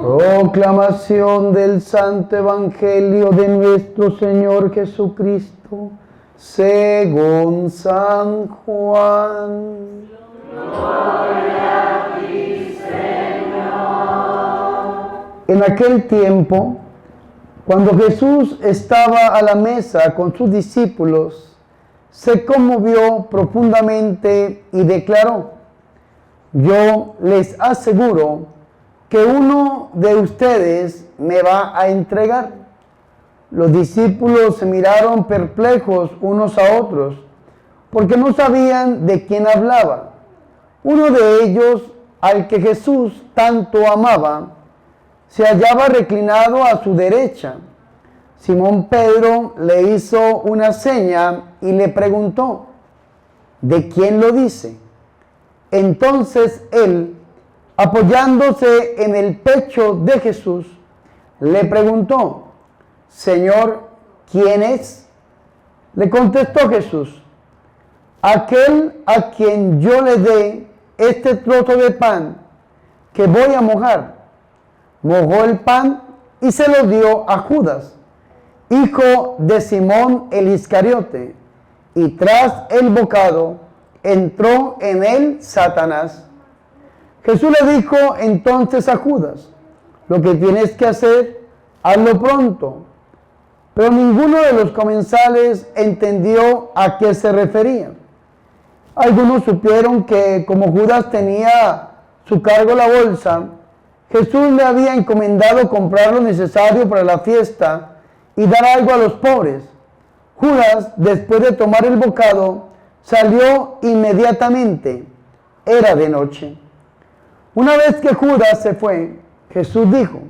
Proclamación del Santo Evangelio de nuestro Señor Jesucristo, según San Juan. Gloria a ti, Señor. En aquel tiempo, cuando Jesús estaba a la mesa con sus discípulos, se conmovió profundamente y declaró: yo les aseguro que uno de ustedes me va a entregar. Los discípulos se miraron perplejos unos a otros, porque no sabían de quién hablaba. Uno de ellos, al que Jesús tanto amaba, se hallaba reclinado a su derecha. Simón Pedro le hizo una seña y le preguntó: ¿de quién lo dice? Entonces él, apoyándose en el pecho de Jesús, le preguntó: Señor, ¿quién es? Le contestó Jesús: aquel a quien yo le dé este trozo de pan que voy a mojar. Mojó el pan y se lo dio a Judas, hijo de Simón el Iscariote, y tras el bocado entró en él Satanás. Jesús le dijo entonces a Judas: lo que tienes que hacer, hazlo pronto. Pero ninguno de los comensales entendió a qué se refería. Algunos supieron que como Judas tenía a su cargo la bolsa, Jesús le había encomendado comprar lo necesario para la fiesta y dar algo a los pobres. Judas, después de tomar el bocado, salió inmediatamente. Era de noche. Una vez que Judas se fue, Jesús dijo: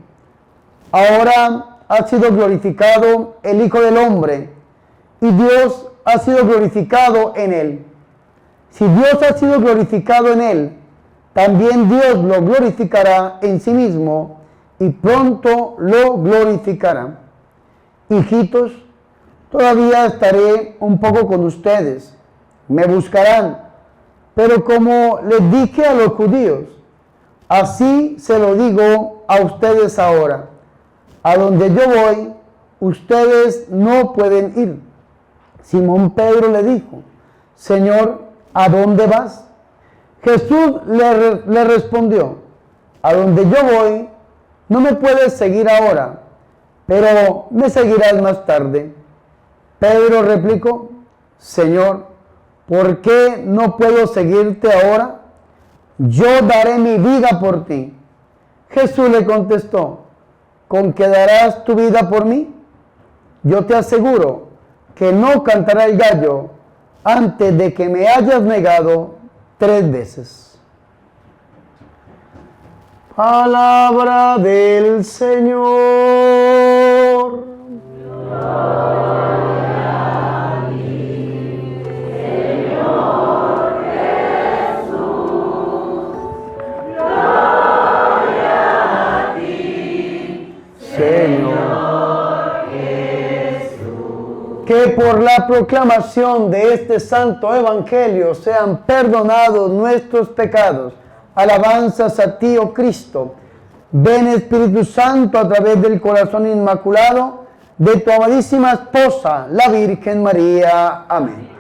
ahora ha sido glorificado el Hijo del Hombre, y Dios ha sido glorificado en él. Si Dios ha sido glorificado en él, también Dios lo glorificará en sí mismo, y pronto lo glorificará. Hijitos, todavía estaré un poco con ustedes. Me buscarán, pero como les dije a los judíos, así se lo digo a ustedes ahora: a donde yo voy, ustedes no pueden ir. Simón Pedro le dijo: Señor, ¿a dónde vas? Jesús le respondió: a donde yo voy, no me puedes seguir ahora, pero me seguirás más tarde. Pedro replicó: Señor, ¿por qué no puedo seguirte ahora? Yo daré mi vida por ti. Jesús le contestó: ¿con qué darás tu vida por mí? Yo te aseguro que no cantará el gallo antes de que me hayas negado 3 veces. Palabra del Señor. Que por la proclamación de este santo evangelio sean perdonados nuestros pecados. Alabanzas a ti, oh Cristo. Ven, Espíritu Santo, a través del corazón inmaculado de tu amadísima esposa, la Virgen María. Amén.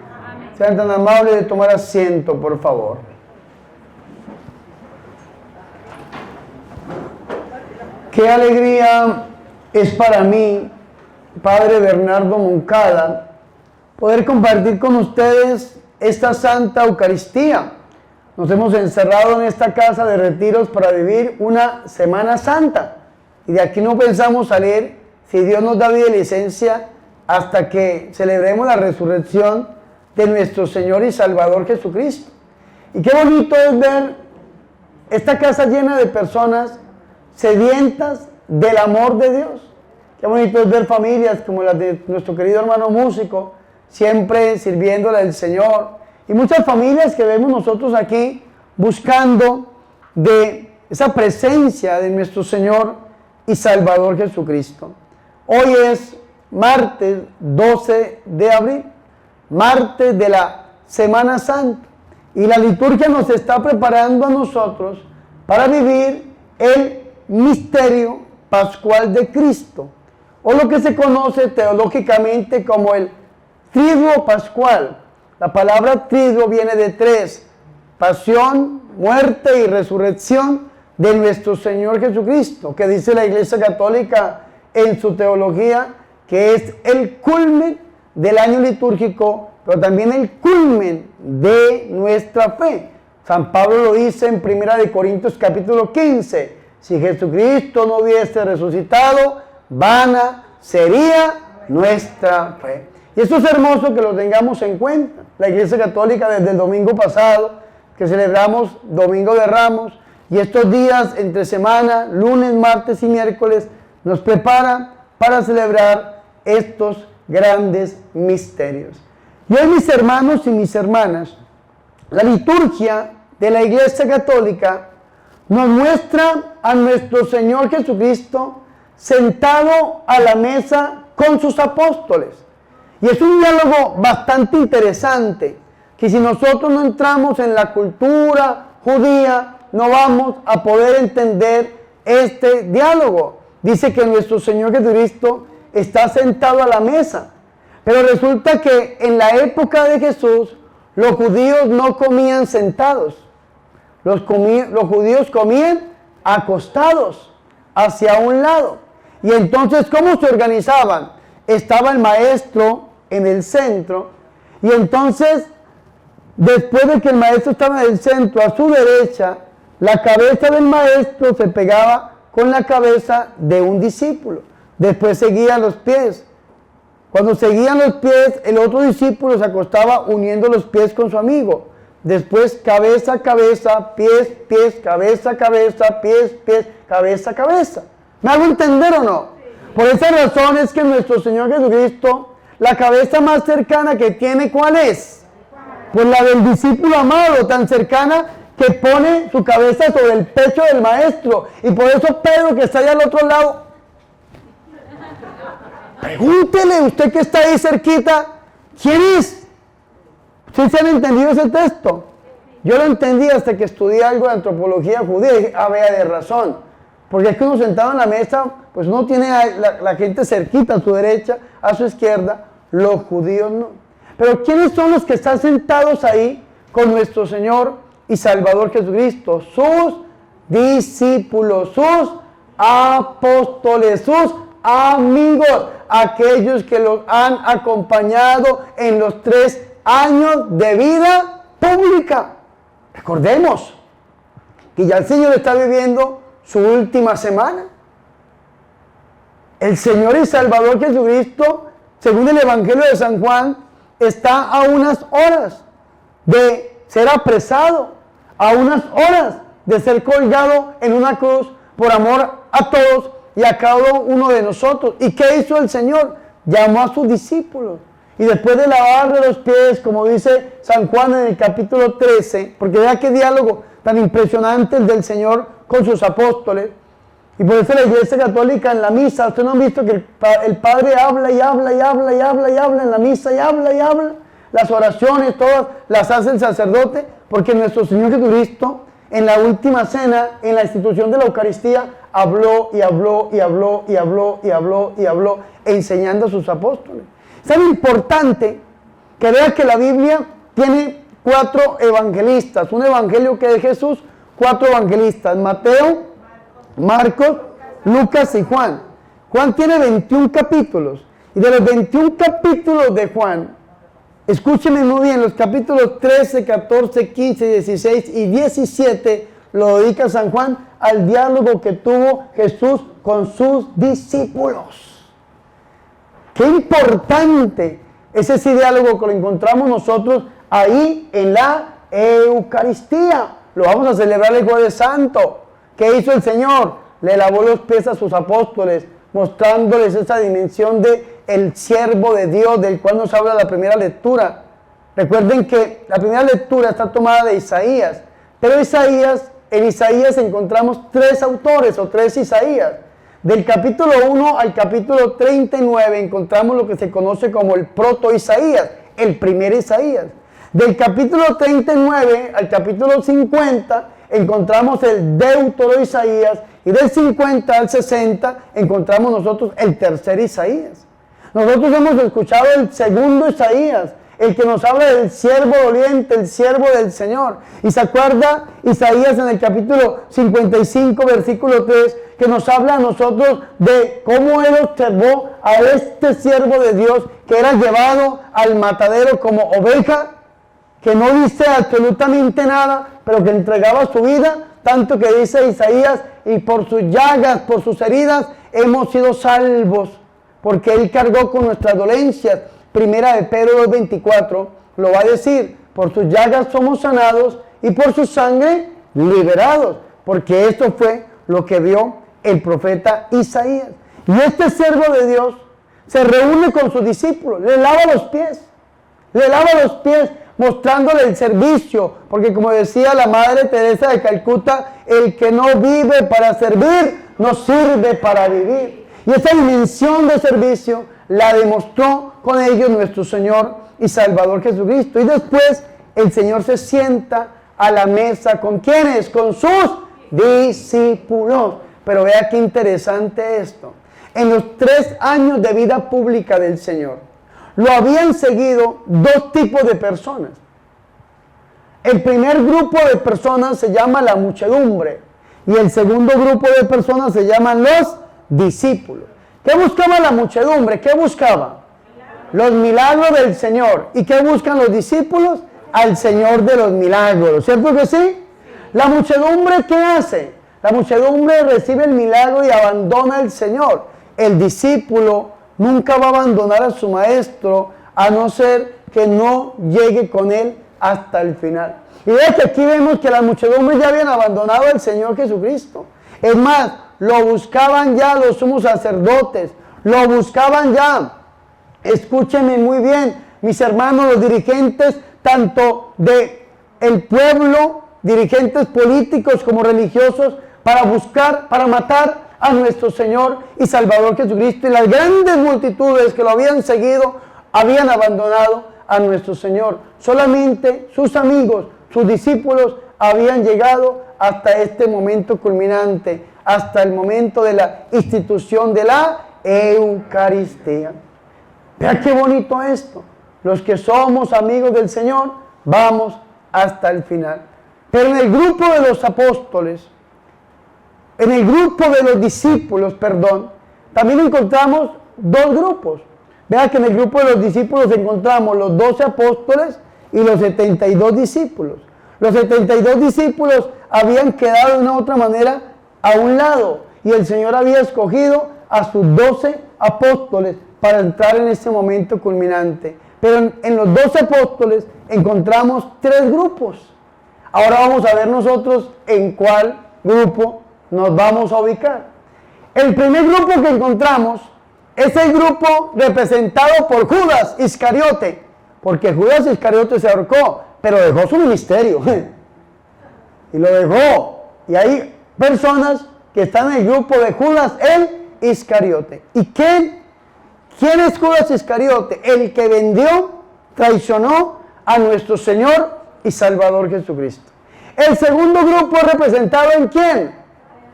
Sean tan amables de tomar asiento, por favor. Qué alegría es para mí, Padre Bernardo Moncada, poder compartir con ustedes esta Santa Eucaristía. Nos hemos encerrado en esta casa de retiros para vivir una Semana Santa, y de aquí no pensamos salir, si Dios nos da vida y licencia, hasta que celebremos la resurrección de nuestro Señor y Salvador Jesucristo. Y qué bonito es ver esta casa llena de personas sedientas del amor de Dios. Qué bonito es ver familias como las de nuestro querido hermano músico, siempre sirviéndole al Señor. Y muchas familias que vemos nosotros aquí buscando de esa presencia de nuestro Señor y Salvador Jesucristo. Hoy es martes 12 de abril, martes de la Semana Santa. Y la liturgia nos está preparando a nosotros para vivir el misterio pascual de Cristo, o lo que se conoce teológicamente como el triduo pascual. La palabra triduo viene de tres: pasión, muerte y resurrección de nuestro Señor Jesucristo, que dice la Iglesia Católica en su teología que es el culmen del año litúrgico, pero también el culmen de nuestra fe. San Pablo lo dice en 1 Corintios capítulo 15: si Jesucristo no hubiese resucitado, vana sería nuestra fe. Y esto es hermoso que lo tengamos en cuenta. La Iglesia Católica, desde el domingo pasado, que celebramos Domingo de Ramos, y estos días entre semana, lunes, martes y miércoles, nos prepara para celebrar estos grandes misterios. Y hoy, mis hermanos y mis hermanas, la liturgia de la Iglesia Católica nos muestra a nuestro Señor Jesucristo sentado a la mesa con sus apóstoles. Y es un diálogo bastante interesante, que si nosotros no entramos en la cultura judía, no vamos a poder entender este diálogo. Dice que nuestro Señor Jesucristo está sentado a la mesa. Pero resulta que en la época de Jesús, los judíos no comían sentados. Los judíos comían acostados hacia un lado. Y entonces, ¿cómo se organizaban? Estaba el maestro en el centro, y entonces, después de que el maestro estaba en el centro, a su derecha, la cabeza del maestro se pegaba con la cabeza de un discípulo. Después seguían los pies. Cuando seguían los pies, el otro discípulo se acostaba uniendo los pies con su amigo. Después cabeza, cabeza, pies, pies, cabeza, cabeza, pies, pies, cabeza, cabeza. ¿Me hago entender o no? Por esa razón es que nuestro Señor Jesucristo, la cabeza más cercana que tiene, ¿cuál es? Pues la del discípulo amado, tan cercana que pone su cabeza sobre el pecho del maestro. Y por eso Pedro, que está allá al otro lado, pregúntele, usted que está ahí cerquita, ¿quién es? ¿Sí se han entendido ese texto? Yo lo entendí hasta que estudié algo de antropología judía y dije, vea de razón. Porque es que uno sentado en la mesa, pues uno tiene a la gente cerquita a su derecha, a su izquierda, los judíos no. Pero ¿quiénes son los que están sentados ahí con nuestro Señor y Salvador Jesucristo? Sus discípulos, sus apóstoles, sus amigos, aquellos que los han acompañado en los 3 años de vida pública. Recordemos que ya el Señor está viviendo su última semana. El Señor y Salvador Jesucristo, según el Evangelio de San Juan, está a unas horas de ser apresado, a unas horas de ser colgado en una cruz por amor a todos y a cada uno de nosotros. ¿Y qué hizo el Señor? Llamó a sus discípulos. Y después de lavarle los pies, como dice San Juan en el capítulo 13, porque vea qué diálogo tan impresionante el del Señor con sus apóstoles. Y por eso la Iglesia Católica en la misa, ustedes no han visto que el Padre habla y habla y habla y habla y habla en la misa y habla y habla. Las oraciones todas las hace el sacerdote, porque nuestro Señor Jesucristo en la última cena, en la institución de la Eucaristía, habló y habló y habló y habló y habló y habló, enseñando a sus apóstoles. Es tan importante que vea que la Biblia tiene 4 evangelistas, un evangelio que es de Jesús, 4 evangelistas: Mateo, Marcos, Lucas y Juan. Juan tiene 21 capítulos, y de los 21 capítulos de Juan, escúcheme muy bien, los capítulos 13, 14, 15, 16 y 17 lo dedica San Juan al diálogo que tuvo Jesús con sus discípulos. Qué importante es ese diálogo que lo encontramos nosotros ahí en la Eucaristía. Lo vamos a celebrar el Jueves Santo. ¿Qué hizo el Señor? Le lavó los pies a sus apóstoles, mostrándoles esa dimensión de el siervo de Dios, del cual nos habla la primera lectura. Recuerden que la primera lectura está tomada de Isaías, pero en Isaías encontramos 3 autores o 3 Isaías. Del capítulo 1 al capítulo 39 encontramos lo que se conoce como el proto-Isaías, el primer Isaías. Del capítulo 39 al capítulo 50 encontramos el Deutero Isaías, Y del 50 al 60 encontramos nosotros el tercer Isaías. Nosotros hemos escuchado el segundo Isaías, el que nos habla del siervo doliente, el siervo del Señor. Y se acuerda Isaías en el capítulo 55, versículo 3, que nos habla a nosotros de cómo él observó a este siervo de Dios que era llevado al matadero como oveja, que no dice absolutamente nada, pero que entregaba su vida, tanto que dice Isaías, y por sus llagas, por sus heridas, hemos sido salvos, porque él cargó con nuestras dolencias. Primera de Pedro 2:24 lo va a decir, por sus llagas somos sanados y por su sangre liberados, porque esto fue lo que vio el profeta Isaías. Y este siervo de Dios se reúne con sus discípulos, le lava los pies, mostrándole el servicio, porque como decía la Madre Teresa de Calcuta, el que no vive para servir, no sirve para vivir. Y esa dimensión de servicio la demostró con ellos nuestro Señor y Salvador Jesucristo. Y después el Señor se sienta a la mesa, ¿con quiénes? Con sus discípulos. Pero vea qué interesante esto. En los 3 años de vida pública del Señor, lo habían seguido 2 tipos de personas. El primer grupo de personas se llama la muchedumbre y el segundo grupo de personas se llaman los discípulos. ¿Qué buscaba la muchedumbre? ¿Qué buscaba? Los milagros del Señor. ¿Y qué buscan los discípulos? Al Señor de los milagros. ¿Cierto que sí? La muchedumbre, ¿qué hace? La muchedumbre recibe el milagro y abandona al Señor. El discípulo nunca va a abandonar a su maestro, a no ser que no llegue con él hasta el final. Y ve que aquí vemos que las muchedumbres ya habían abandonado al Señor Jesucristo. Es más, lo buscaban ya los sumos sacerdotes, lo buscaban ya. Escúchenme muy bien, mis hermanos, los dirigentes, tanto de el pueblo, dirigentes políticos como religiosos, para buscar, para matar a nuestro Señor y Salvador Jesucristo. Y las grandes multitudes que lo habían seguido habían abandonado a nuestro Señor. Solamente sus amigos, sus discípulos, habían llegado hasta este momento culminante, hasta el momento de la institución de la Eucaristía. Vea qué bonito esto. Los que somos amigos del Señor, vamos hasta el final. Pero en el grupo de los apóstoles, en el grupo de los discípulos, también encontramos 2 grupos. Vea que en el grupo de los discípulos encontramos los 12 apóstoles y los 72 discípulos. Los 72 discípulos habían quedado de una u otra manera a un lado y el Señor había escogido a sus 12 apóstoles para entrar en ese momento culminante. Pero en los 12 apóstoles encontramos 3 grupos. Ahora vamos a ver nosotros en cuál grupo nos vamos a ubicar. El primer grupo que encontramos es el grupo representado por Judas Iscariote, porque Judas Iscariote se ahorcó, pero dejó su ministerio y lo dejó. Y hay personas que están en el grupo de Judas el Iscariote. ¿Y quién es Judas Iscariote? El que vendió, traicionó a nuestro Señor y Salvador Jesucristo. El segundo grupo es representado en ¿quién?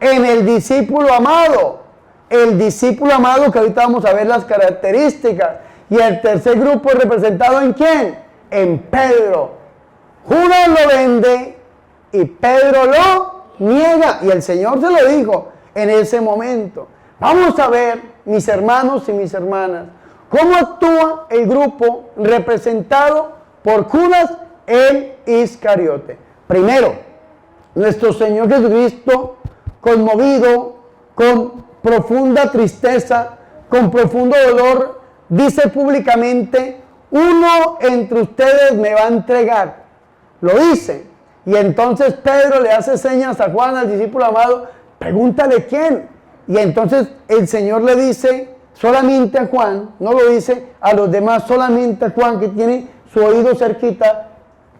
En el discípulo amado. El discípulo amado, que ahorita vamos a ver las características. Y el tercer grupo es representado en ¿quién? En Pedro. Judas lo vende y Pedro lo niega. Y el Señor se lo dijo en ese momento. Vamos a ver, mis hermanos y mis hermanas, cómo actúa el grupo representado por Judas el Iscariote. Primero, nuestro Señor Jesucristo, conmovido, con profunda tristeza, con profundo dolor, dice públicamente: uno entre ustedes me va a entregar. Lo dice. Y entonces Pedro le hace señas a Juan, al discípulo amado: pregúntale quién. Y entonces el Señor le dice solamente a Juan, no lo dice a los demás, solamente a Juan, que tiene su oído cerquita: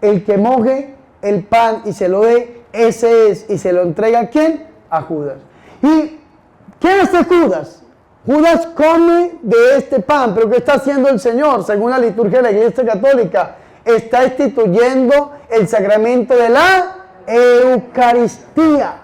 el que moje el pan y se lo dé, ese es. Y se lo entrega ¿a quién? A Judas. ¿Y qué hace Judas? Judas come de este pan, pero ¿qué está haciendo el Señor? Según la liturgia de la Iglesia Católica, está instituyendo el sacramento de la Eucaristía.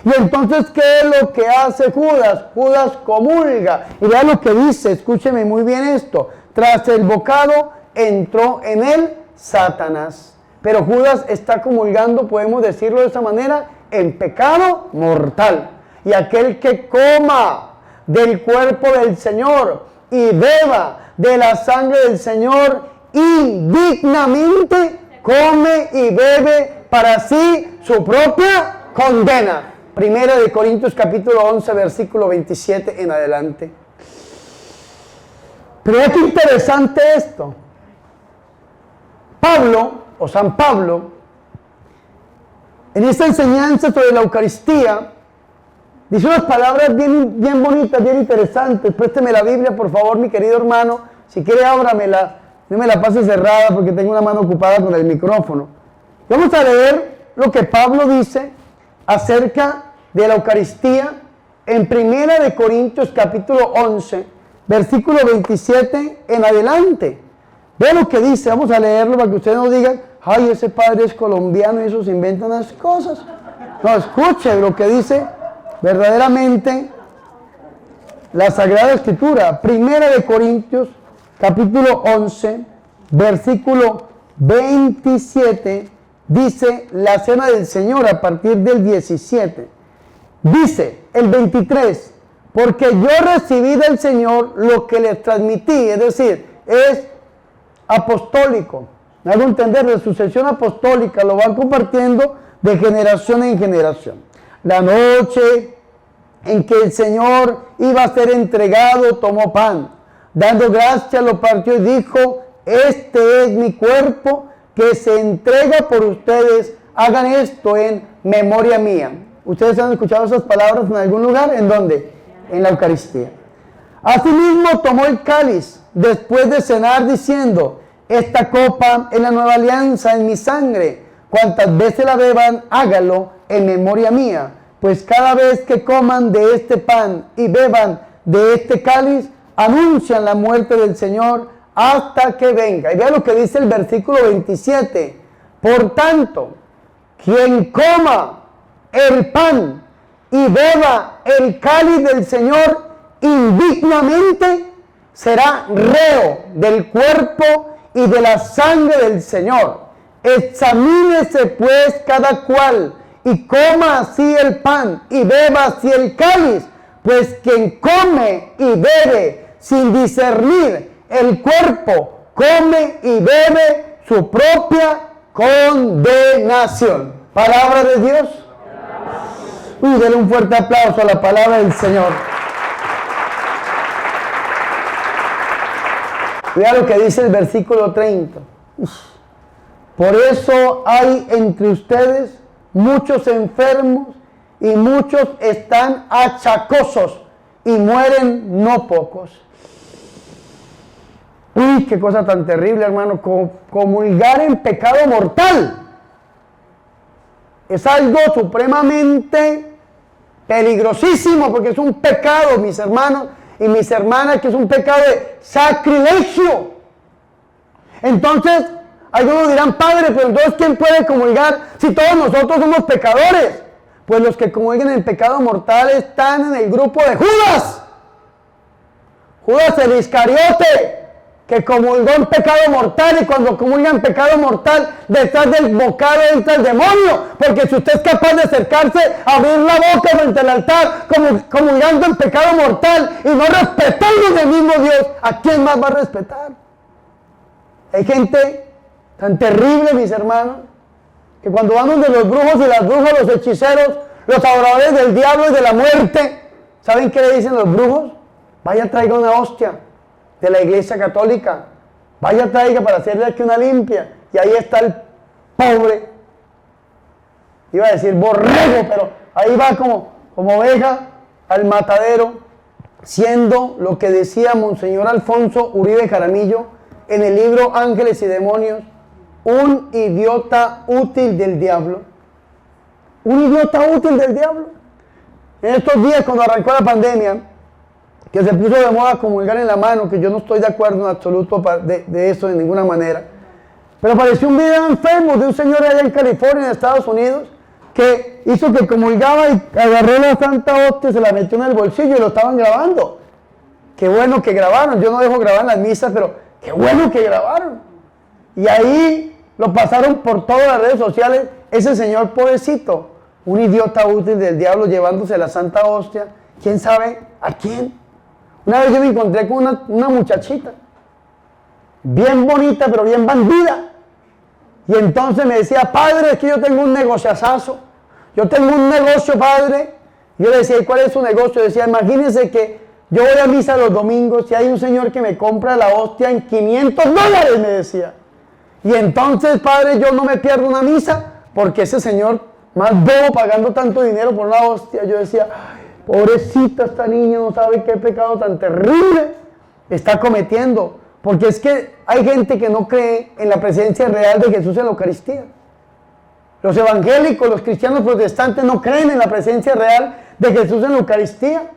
Y entonces, ¿qué es lo que hace Judas? Judas comulga. Y vea lo que dice, escúcheme muy bien esto. Tras el bocado entró en él Satanás. Pero Judas está comulgando, podemos decirlo de esa manera, en pecado mortal. Y aquel que coma del cuerpo del Señor y beba de la sangre del Señor, indignamente come y bebe para sí su propia condena. Primera de Corintios capítulo 11, versículo 27 en adelante. Pero es interesante esto. Pablo, o San Pablo, en esta enseñanza sobre la Eucaristía, dice unas palabras bien bonitas, bien interesantes. Présteme la Biblia, por favor, mi querido hermano. Si quiere, ábramela. No me la pase cerrada porque tengo una mano ocupada con el micrófono. Vamos a leer lo que Pablo dice acerca de la Eucaristía en Primera de Corintios capítulo 11, versículo 27 en adelante. Ve lo que dice, vamos a leerlo para que ustedes no digan, ay, ese padre es colombiano y esos inventan las cosas. No, escuche lo que dice verdaderamente la Sagrada Escritura. Primera de Corintios capítulo 11, versículo 27, dice la Cena del Señor a partir del 17. Dice el 23, porque yo recibí del Señor lo que les transmití, es decir, es apostólico. Me hago entender, la sucesión apostólica lo van compartiendo de generación en generación. La noche en que el Señor iba a ser entregado, tomó pan, dando gracias, lo partió y dijo, este es mi cuerpo que se entrega por ustedes, hagan esto en memoria mía. ¿Ustedes han escuchado esas palabras en algún lugar? ¿En dónde? En la Eucaristía. Asimismo tomó el cáliz después de cenar diciendo, esta copa es la nueva alianza en mi sangre, cuantas veces la beban, hágalo en memoria mía, pues cada vez que coman de este pan y beban de este cáliz, anuncian la muerte del Señor hasta que venga. Y vea lo que dice el versículo 27. Por tanto, quien coma el pan y beba el cáliz del Señor indignamente, será reo del cuerpo y de la sangre del Señor. Examínese pues cada cual y coma así el pan y beba así el cáliz, pues quien come y bebe sin discernir el cuerpo, come y bebe su propia condenación. Palabra de Dios. Uy, denle un fuerte aplauso a la palabra del Señor. Vea lo que dice el versículo 30. Por eso hay entre ustedes muchos enfermos y muchos están achacosos y mueren no pocos. Uy, qué cosa tan terrible, hermano. Comulgar en pecado mortal es algo supremamente peligrosísimo, porque es un pecado, mis hermanos y mis hermanas, que es un pecado de sacrilegio. Entonces, algunos dirán, padre, pero entonces ¿quién puede comulgar si todos nosotros somos pecadores? Pues los que comulgan en pecado mortal están en el grupo de Judas. Judas el Iscariote, que comulgó en pecado mortal, y cuando comulga en pecado mortal, detrás del bocado entra el demonio, porque si usted es capaz de acercarse, abrir la boca frente al altar, comulgando en pecado mortal y no respetando del mismo Dios, ¿a quién más va a respetar? Hay gente tan terrible, mis hermanos, que cuando van donde los brujos y las brujas, los hechiceros, los adoradores del diablo y de la muerte, ¿saben qué le dicen los brujos? Vaya, traiga una hostia de la Iglesia Católica, vaya, traiga para hacerle aquí una limpia. Y ahí está el pobre, iba a decir borrego, pero ahí va como oveja al matadero, siendo lo que decía Monseñor Alfonso Uribe Jaramillo en el libro Ángeles y Demonios, un idiota útil del diablo. Un idiota útil del diablo. En estos días, cuando arrancó la pandemia, que se puso de moda comulgar en la mano, que yo no estoy de acuerdo en absoluto de eso de ninguna manera, pero apareció un video enfermo de un señor allá en California, en Estados Unidos, que hizo que comulgaba y agarró la Santa Hostia, se la metió en el bolsillo y lo estaban grabando. Qué bueno que grabaron. Yo no dejo grabar las misas, pero qué bueno que grabaron. Y ahí lo pasaron por todas las redes sociales. Ese señor pobrecito, un idiota útil del diablo llevándose la Santa Hostia. ¿Quién sabe a quién? Una vez yo me encontré con una muchachita, bien bonita, pero bien bandida. Y entonces me decía, padre, es que yo tengo un negociazazo. Yo tengo un negocio, padre. Yo le decía, ¿y cuál es su negocio? Yo decía, imagínense que yo voy a misa los domingos y hay un señor que me compra la hostia en $500, me decía. Y entonces, padre, yo no me pierdo una misa porque ese señor, más bobo pagando tanto dinero por una hostia. Yo decía, pobrecita esta niña, no sabe qué pecado tan terrible está cometiendo. Porque es que hay gente que no cree en la presencia real de Jesús en la Eucaristía. Los evangélicos, los cristianos protestantes no creen en la presencia real de Jesús en la Eucaristía.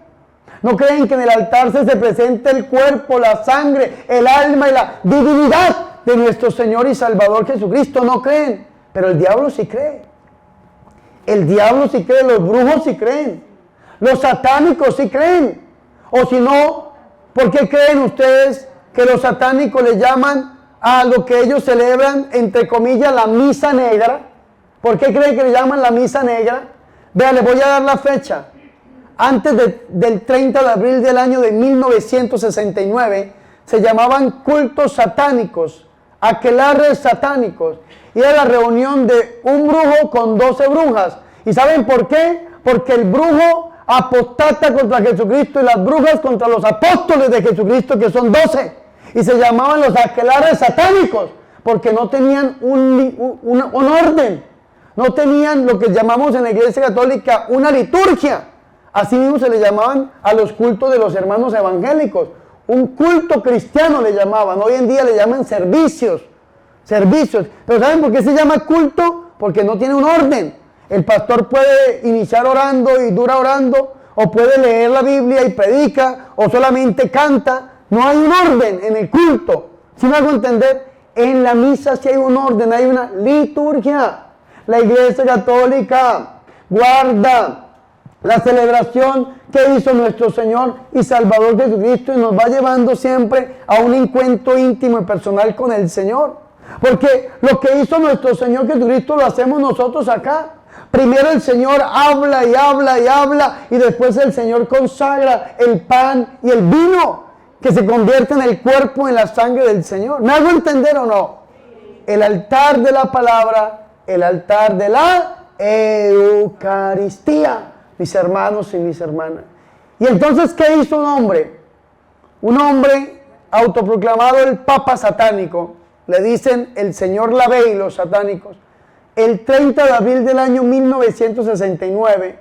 No creen que en el altar se presente el cuerpo, la sangre, el alma y la divinidad de nuestro Señor y Salvador Jesucristo. No creen, pero el diablo sí cree. El diablo sí cree, los brujos sí creen, los satánicos sí creen. O si no, ¿por qué creen ustedes que los satánicos le llaman a lo que ellos celebran, entre comillas, la misa negra? ¿Por qué creen que le llaman la misa negra? Vean, les voy a dar la fecha. Antes del 30 de abril del año de 1969, se llamaban cultos satánicos, aquelarres satánicos. Y era la reunión de un brujo con 12 brujas. ¿Y saben por qué? Porque el brujo apostata contra Jesucristo y las brujas contra los apóstoles de Jesucristo, que son 12. Y se llamaban los aquelarres satánicos, porque no tenían un orden. No tenían lo que llamamos en la Iglesia Católica una liturgia. Así mismo se le llamaban a los cultos de los hermanos evangélicos. Un culto cristiano le llamaban. Hoy en día le llaman servicios. Pero ¿saben por qué se llama culto? Porque no tiene un orden. El pastor puede iniciar orando y dura orando, o puede leer la Biblia y predica, o solamente canta. No hay un orden en el culto. ¿Sí me hago entender? En la misa sí hay un orden, hay una liturgia. La Iglesia Católica guarda la celebración que hizo nuestro Señor y Salvador Jesucristo y nos va llevando siempre a un encuentro íntimo y personal con el Señor. Porque lo que hizo nuestro Señor Jesucristo lo hacemos nosotros acá. Primero el Señor habla y habla y habla, y después el Señor consagra el pan y el vino, que se convierte en el cuerpo y en la sangre del Señor. ¿Me hago entender o no? El altar de la palabra, el altar de la Eucaristía, mis hermanos y mis hermanas. Y entonces, ¿qué hizo un hombre? Un hombre autoproclamado el Papa satánico, le dicen el señor Lavey, los satánicos, el 30 de abril del año 1969,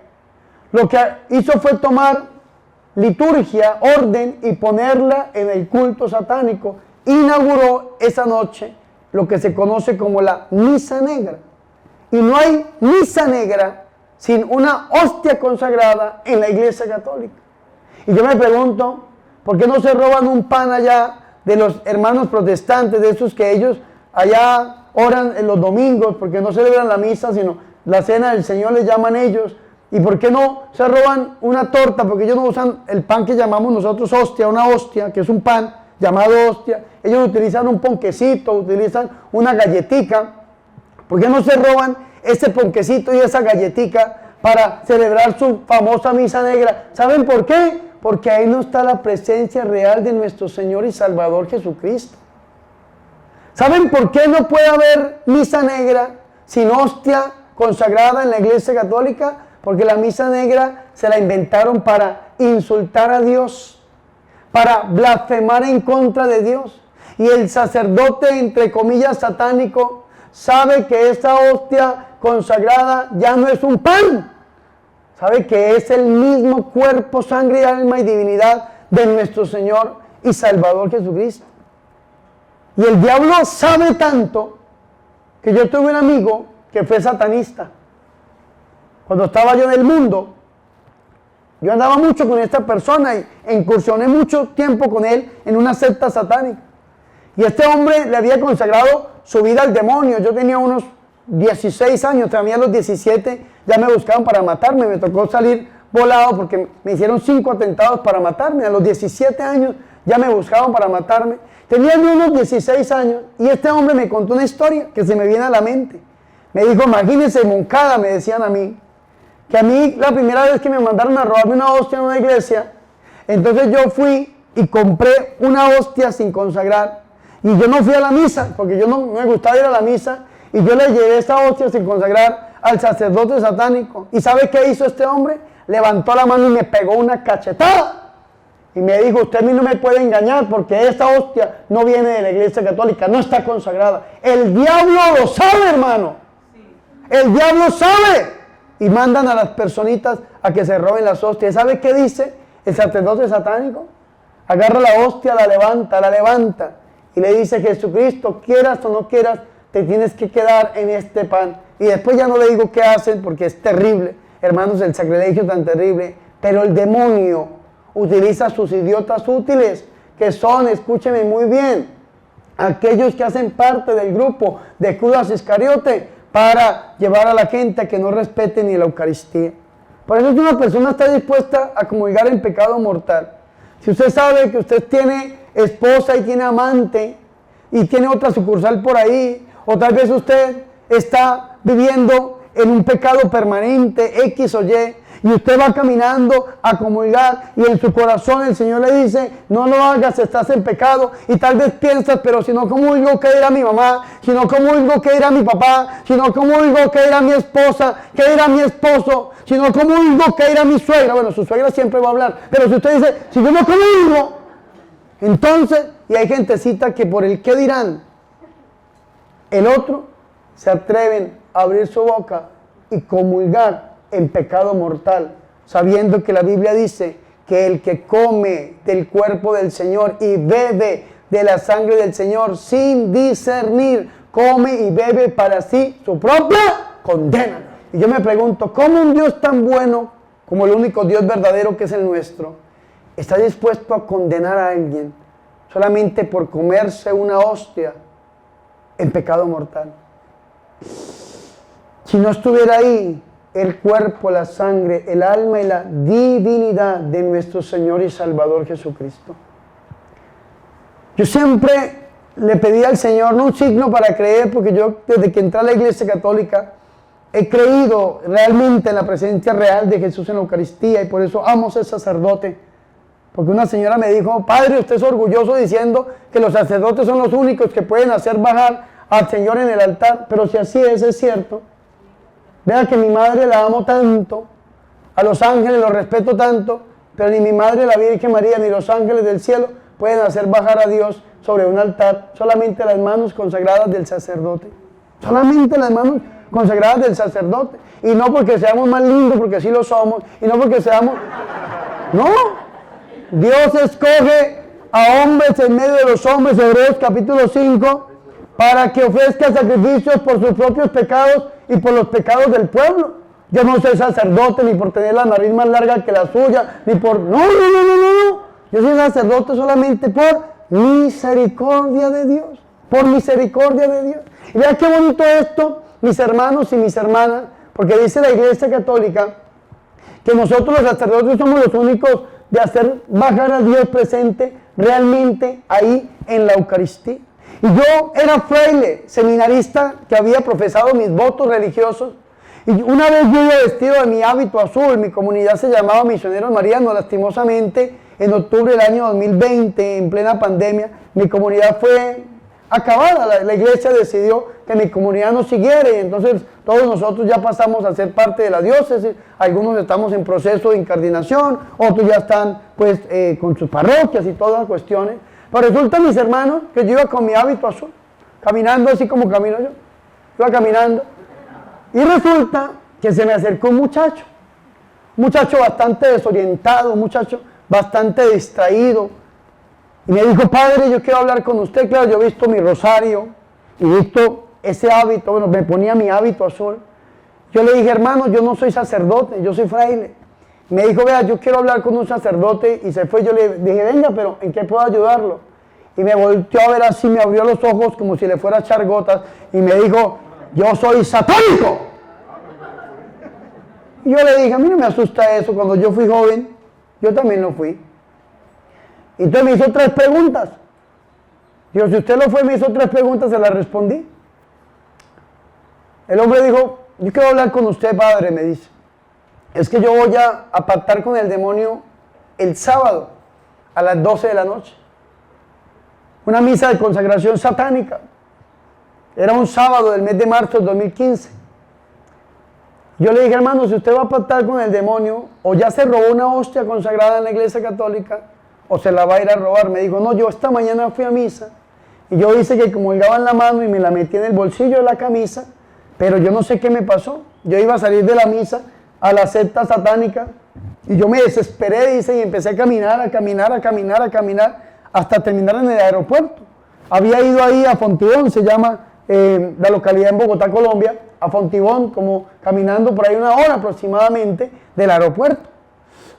lo que hizo fue tomar liturgia, orden, y ponerla en el culto satánico. Inauguró esa noche lo que se conoce como la misa negra. Y no hay misa negra sin una hostia consagrada en la Iglesia Católica. Y yo me pregunto, ¿por qué no se roban un pan allá de los hermanos protestantes, de esos que ellos allá oran en los domingos, porque no celebran la misa, sino la cena del Señor les llaman ellos? ¿Y por qué no se roban una torta? Porque ellos no usan el pan que llamamos nosotros hostia, una hostia, que es un pan llamado hostia. Ellos utilizan un ponquecito, utilizan una galletica. ¿Por qué no se roban ese ponquecito y esa galletica para celebrar su famosa misa negra? ¿Saben por qué? Porque ahí no está la presencia real de nuestro Señor y Salvador Jesucristo. ¿Saben por qué no puede haber misa negra sin hostia consagrada en la Iglesia Católica? Porque la misa negra se la inventaron para insultar a Dios, para blasfemar en contra de Dios. Y el sacerdote, entre comillas, satánico, sabe que esa hostia consagrada ya no es un pan. Sabe que es el mismo cuerpo, sangre, alma y divinidad de nuestro Señor y Salvador Jesucristo. Y el diablo sabe tanto que yo tuve un amigo que fue satanista. Cuando estaba yo en el mundo, yo andaba mucho con esta persona y incursioné mucho tiempo con él en una secta satánica. Y este hombre le había consagrado su vida al demonio. Yo tenía unos 16 años, también a los 17 ya me buscaban para matarme, me tocó salir volado porque me hicieron 5 atentados para matarme. A los 17 años ya me buscaban para matarme. Tenía unos 16 años y este hombre me contó una historia que se me viene a la mente. Me dijo, imagínense, Moncada, me decían a mí, que a mí la primera vez que me mandaron a robarme una hostia en una iglesia, entonces yo fui y compré una hostia sin consagrar y yo no fui a la misa porque yo no me gustaba ir a la misa y yo le llevé esa hostia sin consagrar al sacerdote satánico. ¿Y sabe qué hizo este hombre? Levantó la mano y me pegó una cachetada. Y me dijo, usted a mí no me puede engañar porque esta hostia no viene de la iglesia católica, no está consagrada. El diablo lo sabe, hermano. El diablo sabe. Y mandan a las personitas a que se roben las hostias. ¿Sabe qué dice el sacerdote satánico? Agarra la hostia, la levanta. Y le dice, Jesucristo, quieras o no quieras, te tienes que quedar en este pan. Y después ya no le digo qué hacen porque es terrible. Hermanos, el sacrilegio tan terrible. Pero el demonio utiliza sus idiotas útiles, que son, escúcheme muy bien, aquellos que hacen parte del grupo de Judas Iscariote para llevar a la gente a que no respete ni la Eucaristía. Por eso, si una persona está dispuesta a comulgar en pecado mortal, si usted sabe que usted tiene esposa y tiene amante y tiene otra sucursal por ahí, o tal vez usted está viviendo en un pecado permanente, X o Y, y usted va caminando a comulgar y en su corazón el Señor le dice, no lo hagas, estás en pecado, y tal vez piensas, pero si no comulgo, ¿qué dirá mi mamá? Si no comulgo, ¿qué dirá mi papá? Si no comulgo, ¿qué dirá mi esposa? ¿Qué dirá mi esposo? Si no comulgo, ¿qué dirá mi suegra? Bueno, su suegra siempre va a hablar, pero si usted dice, si yo no comulgo, entonces, y hay gentecita que por el qué dirán, el otro se atreven a abrir su boca y comulgar en pecado mortal, sabiendo que la Biblia dice que el que come del cuerpo del Señor y bebe de la sangre del Señor sin discernir, come y bebe para sí su propia condena. Y yo me pregunto, ¿cómo un Dios tan bueno como el único Dios verdadero que es el nuestro está dispuesto a condenar a alguien solamente por comerse una hostia en pecado mortal? Si no estuviera ahí el cuerpo, la sangre, el alma y la divinidad de nuestro Señor y Salvador Jesucristo. Yo siempre le pedí al Señor, no un signo para creer, porque yo desde que entré a la Iglesia Católica he creído realmente en la presencia real de Jesús en la Eucaristía y por eso amo ser sacerdote. Porque una señora me dijo, padre, usted es orgulloso diciendo que los sacerdotes son los únicos que pueden hacer bajar al Señor en el altar, pero si así es cierto. Vea que mi madre la amo tanto, a los ángeles los respeto tanto, pero ni mi madre, la Virgen María, ni los ángeles del cielo pueden hacer bajar a Dios sobre un altar, solamente las manos consagradas del sacerdote. Solamente las manos consagradas del sacerdote. Y no porque seamos más lindos, porque sí lo somos, y no porque seamos... No, Dios escoge a hombres en medio de los hombres, Hebreos capítulo 5, para que ofrezca sacrificios por sus propios pecados y por los pecados del pueblo. Yo no soy sacerdote ni por tener la nariz más larga que la suya, ni por... No. Yo soy sacerdote solamente por misericordia de Dios. Por misericordia de Dios. Y vea qué bonito esto, mis hermanos y mis hermanas, porque dice la Iglesia Católica que nosotros los sacerdotes somos los únicos de hacer bajar a Dios presente realmente ahí en la Eucaristía. Y yo era fraile, seminarista, que había profesado mis votos religiosos. Y una vez yo iba vestido de mi hábito azul, mi comunidad se llamaba Misioneros Marianos, lastimosamente, en octubre del año 2020, en plena pandemia, mi comunidad fue acabada. La iglesia decidió que mi comunidad no siguiera y entonces todos nosotros ya pasamos a ser parte de la diócesis. Algunos estamos en proceso de incardinación, otros ya están pues con sus parroquias y todas las cuestiones. Pero resulta, mis hermanos, que yo iba con mi hábito azul, caminando así como camino yo. Iba caminando. Y resulta que se me acercó un muchacho bastante desorientado, un muchacho bastante distraído. Y me dijo, padre, yo quiero hablar con usted. Claro, yo he visto mi rosario y he visto ese hábito, bueno, me ponía mi hábito azul. Yo le dije, hermano, yo no soy sacerdote, yo soy fraile. Me dijo, vea, yo quiero hablar con un sacerdote, y se fue. Yo le dije, venga, pero ¿en qué puedo ayudarlo? Y me volteó a ver así, me abrió los ojos como si le fuera a echar gotas, y me dijo, yo soy satánico. Y yo le dije, a mí no me asusta eso, cuando yo fui joven, yo también lo fui. Entonces me hizo 3 preguntas. Digo, si usted lo fue, me hizo 3 preguntas, se las respondí. El hombre dijo, yo quiero hablar con usted, padre, me dice. Es que yo voy a pactar con el demonio el sábado a las 12 de la noche. Una misa de consagración satánica. Era un sábado del mes de marzo del 2015. Yo le dije, hermano, si usted va a pactar con el demonio, o ya se robó una hostia consagrada en la iglesia católica, o se la va a ir a robar. Me dijo, no, yo esta mañana fui a misa, y yo hice que comulgaba en la mano y me la metí en el bolsillo de la camisa, pero yo no sé qué me pasó. Yo iba a salir de la misa a la secta satánica, y yo me desesperé, dice, y empecé a caminar, hasta terminar en el aeropuerto. Había ido ahí a Fontibón, se llama la localidad en Bogotá, Colombia, a Fontibón, como caminando por ahí 1 hora aproximadamente del aeropuerto.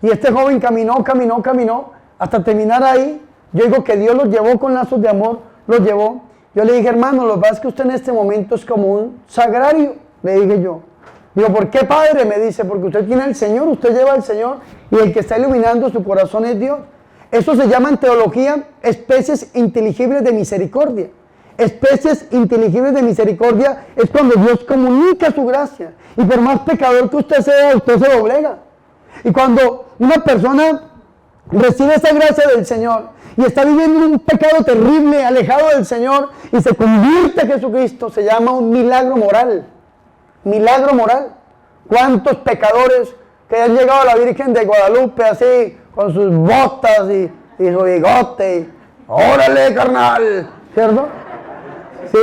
Y este joven caminó, hasta terminar ahí. Yo digo que Dios los llevó con lazos de amor, los llevó. Yo le dije, hermano, lo que pasa es que usted en este momento es como un sagrario, le dije yo. Digo, ¿por qué, padre? Me dice, porque usted tiene al Señor, usted lleva al Señor, y el que está iluminando su corazón es Dios. Eso se llama en teología especies inteligibles de misericordia. Especies inteligibles de misericordia es cuando Dios comunica su gracia. Y por más pecador que usted sea, usted se doblega. Y cuando una persona recibe esa gracia del Señor y está viviendo un pecado terrible, alejado del Señor, y se convierte a Jesucristo, se llama un milagro moral. Milagro moral. ¿Cuántos pecadores que han llegado a la Virgen de Guadalupe así, con sus botas y su bigote, y, órale, carnal, ¿cierto? Sí.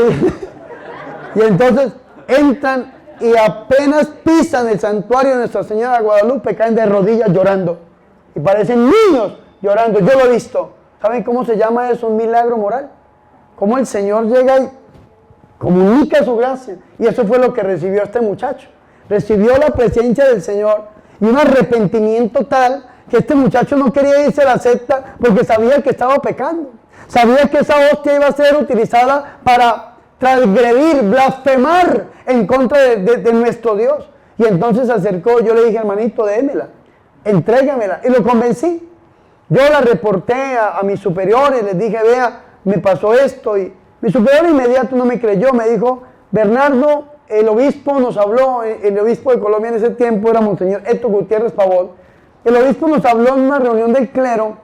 Y entonces entran y apenas pisan el santuario de Nuestra Señora de Guadalupe, caen de rodillas llorando. Y parecen niños llorando. Yo lo he visto. ¿Saben cómo se llama eso? Un milagro moral. Cómo el Señor llega y comunica su gracia. Y eso fue lo que recibió este muchacho. Recibió la presencia del Señor y un arrepentimiento tal que este muchacho no quería irse a la secta porque sabía que estaba pecando. Sabía que esa hostia iba a ser utilizada para transgredir, blasfemar en contra de nuestro Dios. Y entonces se acercó, yo le dije, hermanito, démela, entrégamela. Y lo convencí. Yo la reporté a mis superiores, les dije, vea, me pasó esto. Y mi superior inmediato no me creyó, me dijo, Bernardo, el obispo nos habló, el obispo de Colombia en ese tiempo era Monseñor Héctor Gutiérrez Pavón. El obispo nos habló en una reunión del clero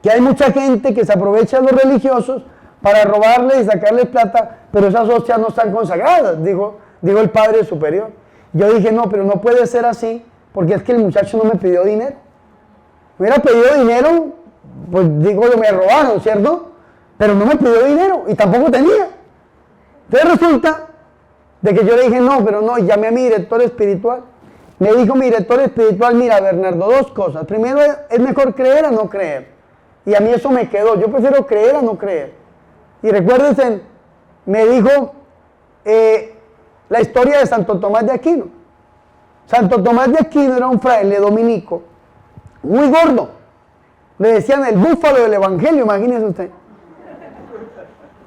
que hay mucha gente que se aprovecha de los religiosos para robarles y sacarles plata, pero esas hostias no están consagradas, dijo el padre superior. Yo dije, no, pero no puede ser así, porque es que el muchacho no me pidió dinero. Me hubiera pedido dinero, pues digo, me robaron, ¿cierto? Pero no me pidió dinero y tampoco tenía. Entonces resulta de que yo le dije, no, pero no, y llamé a mi director espiritual. Me dijo mi director espiritual, mira, Bernardo, 2 cosas. Primero, es mejor creer a no creer. Y a mí eso me quedó. Yo prefiero creer a no creer. Y recuérdense, me dijo la historia de Santo Tomás de Aquino. Santo Tomás de Aquino era un fraile dominico, muy gordo. Le decían el búfalo del evangelio, imagínese usted.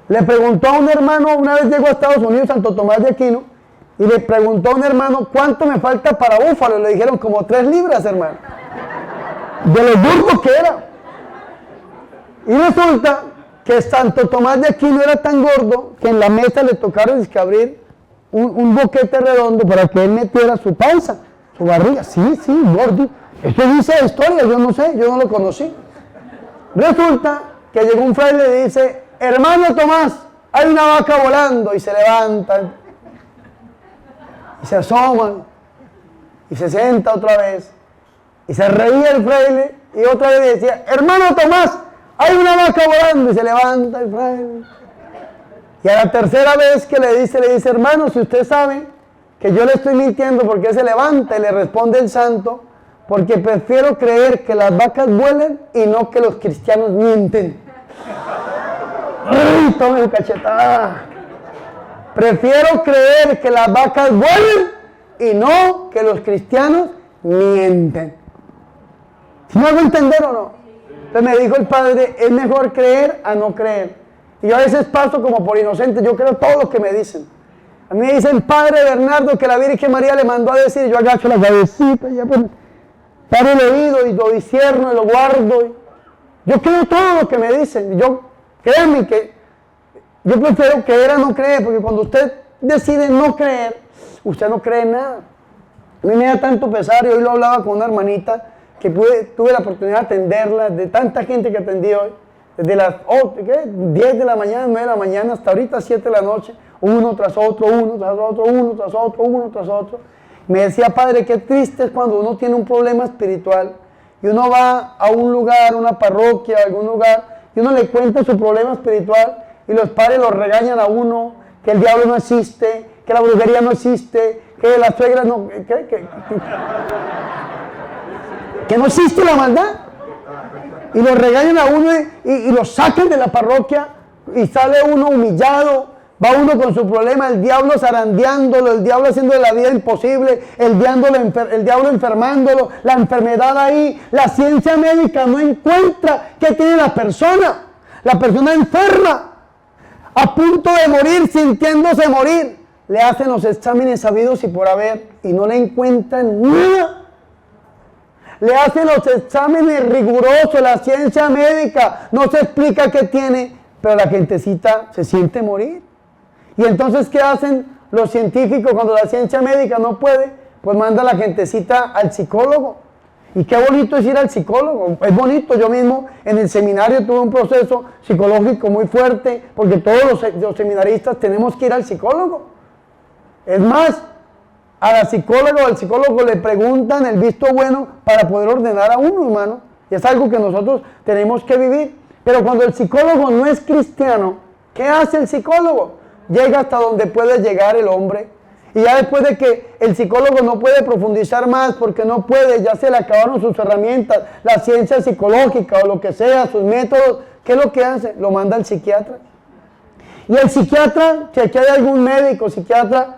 Le preguntó a un hermano, una vez llegó a Estados Unidos Santo Tomás de Aquino, y le preguntó a un hermano, ¿cuánto me falta para búfalo? Le dijeron, como 3 libras, hermano. De lo gordo que era. Y resulta que Santo Tomás de Aquino era tan gordo que en la mesa le tocaron abrir un boquete redondo para que él metiera su panza, su barriga. Sí, gordo. Esto dice la historia, yo no sé, yo no lo conocí. Resulta que llegó un fraile y le dice, hermano Tomás, hay una vaca volando, y se levantan y se asoman y se sienta otra vez y se reía el fraile y otra vez decía, hermano Tomás, hay una vaca volando, y se levanta el fraile. Y a la tercera vez que le dice, hermano, si usted sabe que yo le estoy mintiendo, ¿por qué se levanta? Y le responde el santo, porque prefiero creer que las vacas vuelen y no que los cristianos mienten. ¡Ay, tome su cachetada! Prefiero creer que las vacas vuelen y no que los cristianos mienten. ¿Sí me hago entender o no? Entonces me dijo el padre, es mejor creer a no creer. Y yo a veces paso como por inocente, yo creo todo lo que me dicen. A mí me dicen Padre Bernardo que la Virgen María le mandó a decir, yo agacho la cabecita, ya pues, paro el oído y lo discierno y lo guardo. Yo creo todo lo que me dicen. Créanme que yo prefiero creer a no creer, porque cuando usted decide no creer, usted no cree en nada. A mí me da tanto pesar, y hoy lo hablaba con una hermanita que tuve la oportunidad de atenderla, de tanta gente que atendí hoy, desde las 10 de la mañana, 9 de la mañana, hasta ahorita 7 de la noche, uno tras otro, uno tras otro, uno tras otro, uno tras otro. Me decía, padre, qué triste es cuando uno tiene un problema espiritual y uno va a un lugar, una parroquia, algún lugar, y uno le cuenta su problema espiritual y los padres lo regañan a uno, que el diablo no existe, que la brujería no existe, que la suegra no... que no existe la maldad. Y lo regañan a uno y lo sacan de la parroquia y sale uno humillado. Va uno con su problema, el diablo zarandeándolo, el diablo haciendo la vida imposible, el diablo enfermándolo, la enfermedad ahí. La ciencia médica no encuentra qué tiene la persona. La persona enferma, a punto de morir, sintiéndose morir. Le hacen los exámenes sabidos y por haber y no le encuentran nada. Le hacen los exámenes rigurosos, la ciencia médica no se explica qué tiene, pero la gentecita se siente morir. Y entonces, ¿qué hacen los científicos cuando la ciencia médica no puede? Pues manda a la gentecita al psicólogo. Y qué bonito es ir al psicólogo. Es bonito, yo mismo en el seminario tuve un proceso psicológico muy fuerte, porque todos los seminaristas tenemos que ir al psicólogo. Es más, a la psicóloga o al psicólogo le preguntan el visto bueno para poder ordenar a uno, hermano. Y es algo que nosotros tenemos que vivir. Pero cuando el psicólogo no es cristiano, ¿qué hace el psicólogo? Llega hasta donde puede llegar el hombre. Y ya después de que el psicólogo no puede profundizar más, porque no puede, ya se le acabaron sus herramientas, la ciencia psicológica o lo que sea, sus métodos, ¿qué es lo que hace? Lo manda al psiquiatra. Y el psiquiatra, si aquí hay algún médico, psiquiatra,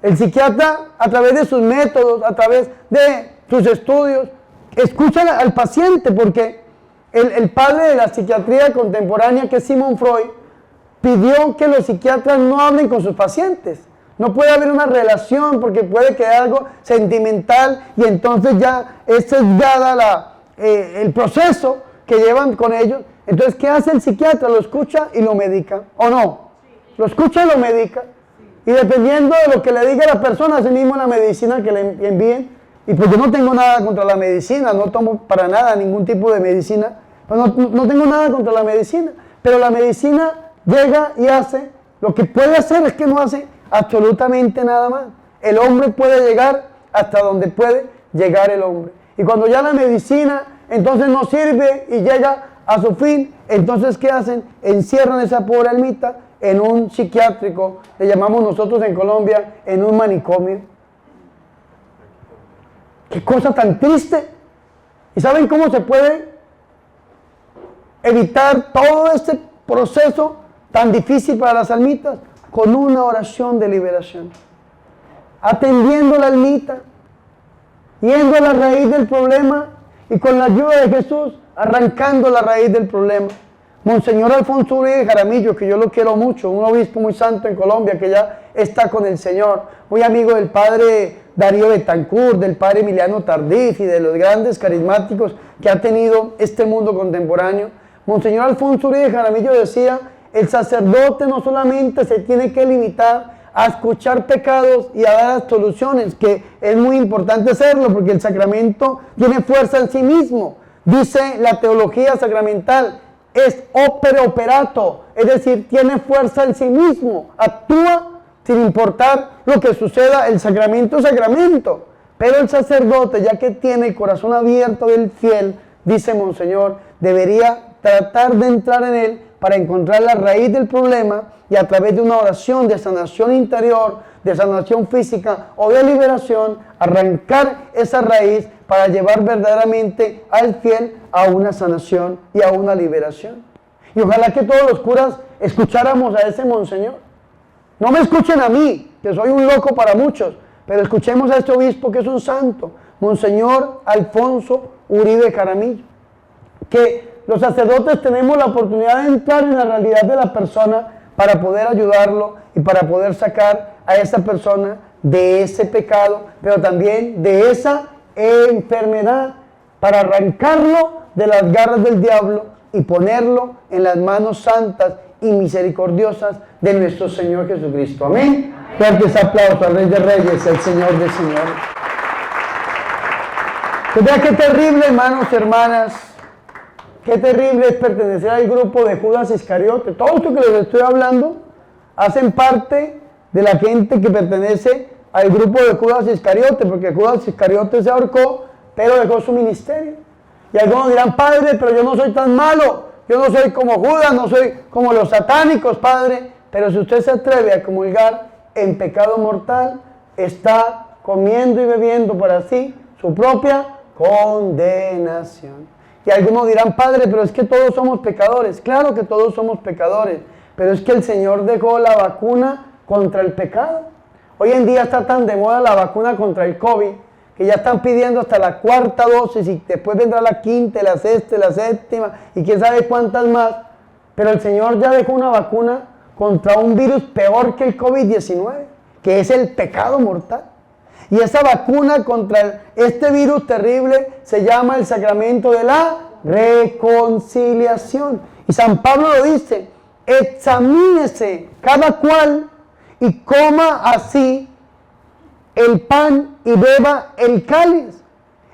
el psiquiatra a través de sus métodos, a través de sus estudios, escucha al paciente, porque el padre de la psiquiatría contemporánea, que es Sigmund Freud, pidió que los psiquiatras no hablen con sus pacientes. No puede haber una relación porque puede quedar algo sentimental y entonces ya es sesgada el proceso que llevan con ellos. Entonces, ¿qué hace el psiquiatra? Lo escucha y lo medica, ¿o no? Lo escucha y lo medica. Y dependiendo de lo que le diga la persona, así mismo la medicina que le envíen. Y pues yo no tengo nada contra la medicina, no tomo para nada ningún tipo de medicina. Pues no tengo nada contra la medicina. Pero la medicina llega y hace, lo que puede hacer es que no hace absolutamente nada más. El hombre puede llegar hasta donde puede llegar el hombre. Y cuando ya la medicina entonces no sirve y llega a su fin, entonces ¿qué hacen? Encierran a esa pobre almita en un psiquiátrico, le llamamos nosotros en Colombia, en un manicomio. ¡Qué cosa tan triste! ¿Y saben cómo se puede evitar todo este proceso tan difícil para las almitas? Con una oración de liberación. Atendiendo la almita, yendo a la raíz del problema y con la ayuda de Jesús, arrancando la raíz del problema. Monseñor Alfonso Uribe Jaramillo, que yo lo quiero mucho, un obispo muy santo en Colombia que ya está con el Señor, muy amigo del padre Darío Betancourt, del padre Emiliano Tardif y de los grandes carismáticos que ha tenido este mundo contemporáneo. Monseñor Alfonso Uribe Jaramillo decía, el sacerdote no solamente se tiene que limitar a escuchar pecados y a dar soluciones, que es muy importante hacerlo porque el sacramento tiene fuerza en sí mismo. Dice la teología sacramental, es opere operato, es decir, tiene fuerza en sí mismo, actúa sin importar lo que suceda, el sacramento es sacramento. Pero el sacerdote, ya que tiene el corazón abierto del fiel, dice Monseñor, debería tratar de entrar en él para encontrar la raíz del problema y a través de una oración de sanación interior, de sanación física o de liberación, arrancar esa raíz para llevar verdaderamente al fiel a una sanación y a una liberación. Y ojalá que todos los curas escucháramos a ese monseñor. No me escuchen a mí, que soy un loco para muchos, pero escuchemos a este obispo que es un santo, Monseñor Alfonso Uribe Jaramillo, que los sacerdotes tenemos la oportunidad de entrar en la realidad de la persona para poder ayudarlo y para poder sacar a esa persona de ese pecado, pero también de esa enfermedad, para arrancarlo de las garras del diablo y ponerlo en las manos santas y misericordiosas de nuestro Señor Jesucristo. Amén. Fuertes aplausos al Rey de Reyes, el Señor de Señores. Pues vea qué terrible, hermanos y hermanas, qué terrible es pertenecer al grupo de Judas Iscariote. Todo esto que les estoy hablando hacen parte de la gente que pertenece al grupo de Judas Iscariote, porque Judas Iscariote se ahorcó, pero dejó su ministerio. Y algunos dirán, Padre, pero yo no soy tan malo, yo no soy como Judas, no soy como los satánicos, Padre. Pero si usted se atreve a comulgar en pecado mortal, está comiendo y bebiendo para sí su propia condenación. Y algunos dirán, Padre, pero es que todos somos pecadores. Claro que todos somos pecadores, pero es que el Señor dejó la vacuna contra el pecado. Hoy en día está tan de moda la vacuna contra el COVID, que ya están pidiendo hasta la 4ª dosis y después vendrá la 5ª, la 6ª, la 7ª y quién sabe cuántas más. Pero el Señor ya dejó una vacuna contra un virus peor que el COVID-19, que es el pecado mortal. Y esa vacuna contra este virus terrible se llama el sacramento de la reconciliación. Y San Pablo lo dice, examínese cada cual y coma así el pan y beba el cáliz.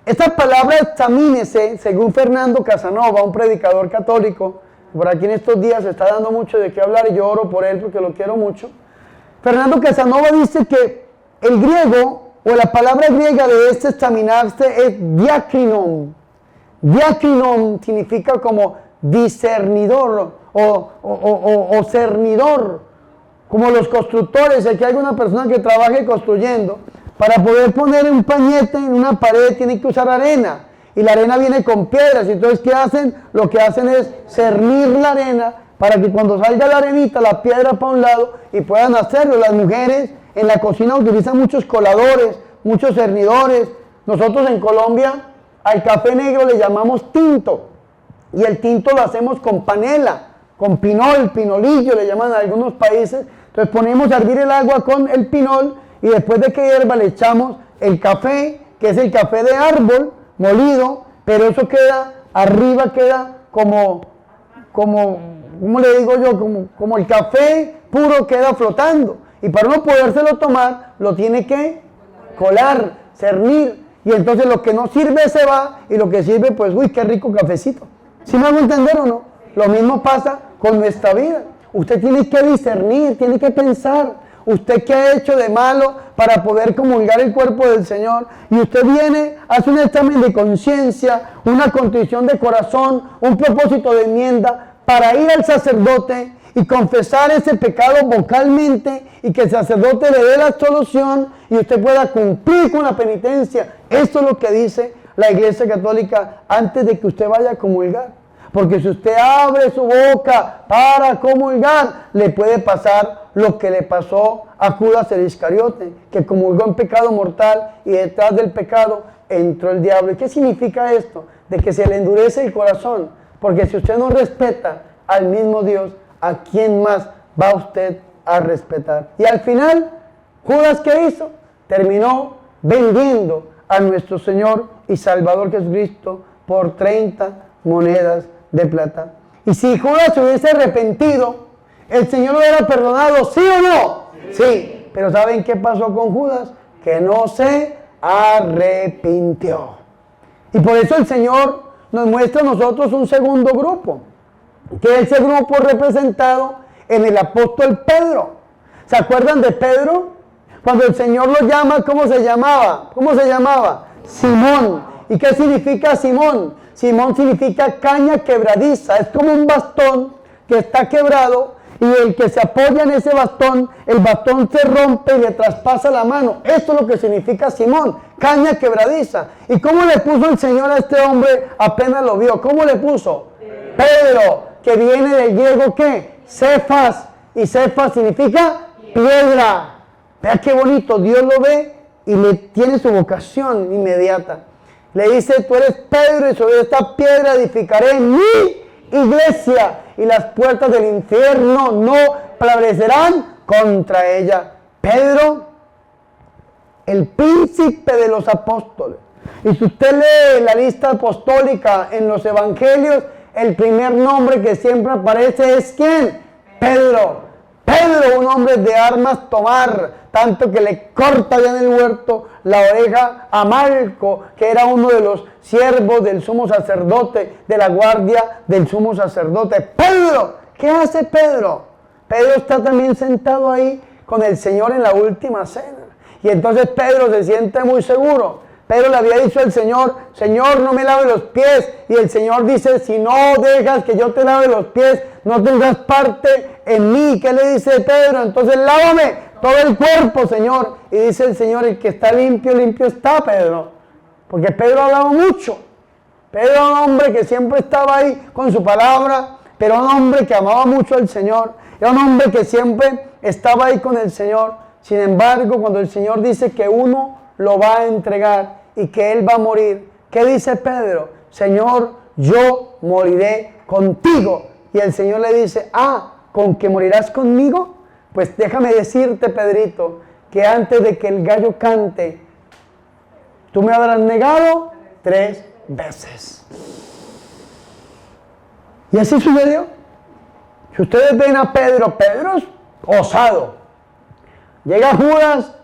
Esta palabra examínese, según Fernando Casanova, un predicador católico, por aquí en estos días se está dando mucho de qué hablar y yo oro por él porque lo quiero mucho. Fernando Casanova dice que el griego, o la palabra griega de este examinarse, es diakrinon. Diakrinon significa como discernidor o cernidor, como los constructores. Aquí hay una persona que trabaje construyendo. Para poder poner un pañete en una pared tiene que usar arena, y la arena viene con piedras. Y entonces, ¿qué hacen? Lo que hacen es cernir la arena para que cuando salga la arenita, la piedra para un lado y puedan hacerlo. Las mujeres en la cocina utilizan muchos coladores, muchos cernidores. Nosotros en Colombia al café negro le llamamos tinto, y el tinto lo hacemos con panela, con pinol, pinolillo le llaman en algunos países. Entonces ponemos a hervir el agua con el pinol y después de que hierva le echamos el café, que es el café de árbol molido, pero eso queda, arriba queda como ¿cómo le digo yo? Como el café puro queda flotando. Y para no podérselo tomar, lo tiene que colar, cernir. Y entonces lo que no sirve se va, y lo que sirve, pues, uy, qué rico cafecito. ¿Sí me hago entender o no? Lo mismo pasa con nuestra vida. Usted tiene que discernir, tiene que pensar. ¿Usted qué ha hecho de malo para poder comulgar el cuerpo del Señor? Y usted viene, hace un examen de conciencia, una contrición de corazón, un propósito de enmienda, para ir al sacerdote y confesar ese pecado vocalmente, y que el sacerdote le dé la absolución y usted pueda cumplir con la penitencia. Esto es lo que dice la Iglesia Católica antes de que usted vaya a comulgar. Porque si usted abre su boca para comulgar, le puede pasar lo que le pasó a Judas el Iscariote, que comulgó en pecado mortal y detrás del pecado entró el diablo. ¿Y qué significa esto? De que se le endurece el corazón. Porque si usted no respeta al mismo Dios, ¿a quién más va usted a respetar? Y al final, ¿Judas qué hizo? Terminó vendiendo a nuestro Señor y Salvador Jesucristo por 30 monedas de plata. Y si Judas se hubiese arrepentido, ¿el Señor lo hubiera perdonado? ¿Sí o no? Sí. Pero ¿saben qué pasó con Judas? Que no se arrepintió. Y por eso el Señor nos muestra a nosotros un segundo grupo, que es ese grupo representado en el apóstol Pedro. ¿Se acuerdan de Pedro? Cuando el Señor lo llama, ¿cómo se llamaba? ¿Cómo se llamaba? Simón. ¿Y qué significa Simón? Simón significa caña quebradiza. Es como un bastón que está quebrado, y el que se apoya en ese bastón, el bastón se rompe y le traspasa la mano. Esto es lo que significa Simón, caña quebradiza. ¿Y cómo le puso el Señor a este hombre apenas lo vio? ¿Cómo le puso? Pedro, que viene del griego, ¿qué? Cefas. Y Cefas significa piedra. Vea qué bonito, Dios lo ve y le tiene su vocación inmediata. Le dice, tú eres Pedro, y sobre esta piedra edificaré mi iglesia, y las puertas del infierno no prevalecerán contra ella. Pedro, el príncipe de los apóstoles. Y si usted lee la lista apostólica en los evangelios, el primer nombre que siempre aparece es ¿quién? Pedro. Pedro, un hombre de armas tomar, tanto que le corta allá en el huerto la oreja a Malco, que era uno de los siervos del sumo sacerdote, de la guardia del sumo sacerdote. Pedro, ¿qué hace Pedro? Pedro está también sentado ahí con el Señor en la última cena. Y entonces Pedro se siente muy seguro. Pedro le había dicho al Señor, Señor, no me lave los pies. Y el Señor dice, si no dejas que yo te lave los pies, no tendrás parte en mí. ¿Qué le dice Pedro? Entonces lávame todo el cuerpo, Señor. Y dice el Señor, el que está limpio, limpio está, Pedro. Porque Pedro hablaba mucho. Pedro era un hombre que siempre estaba ahí con su palabra, pero un hombre que amaba mucho al Señor. Era un hombre que siempre estaba ahí con el Señor. Sin embargo, cuando el Señor dice que uno lo va a entregar y que él va a morir, ¿qué dice Pedro? Señor, yo moriré contigo. Y el Señor le dice, ¿con que morirás conmigo? Pues déjame decirte, Pedrito, que antes de que el gallo cante, tú me habrás negado 3 veces. Y así sucedió. Si ustedes ven a Pedro, Pedro es osado. Llega Judas,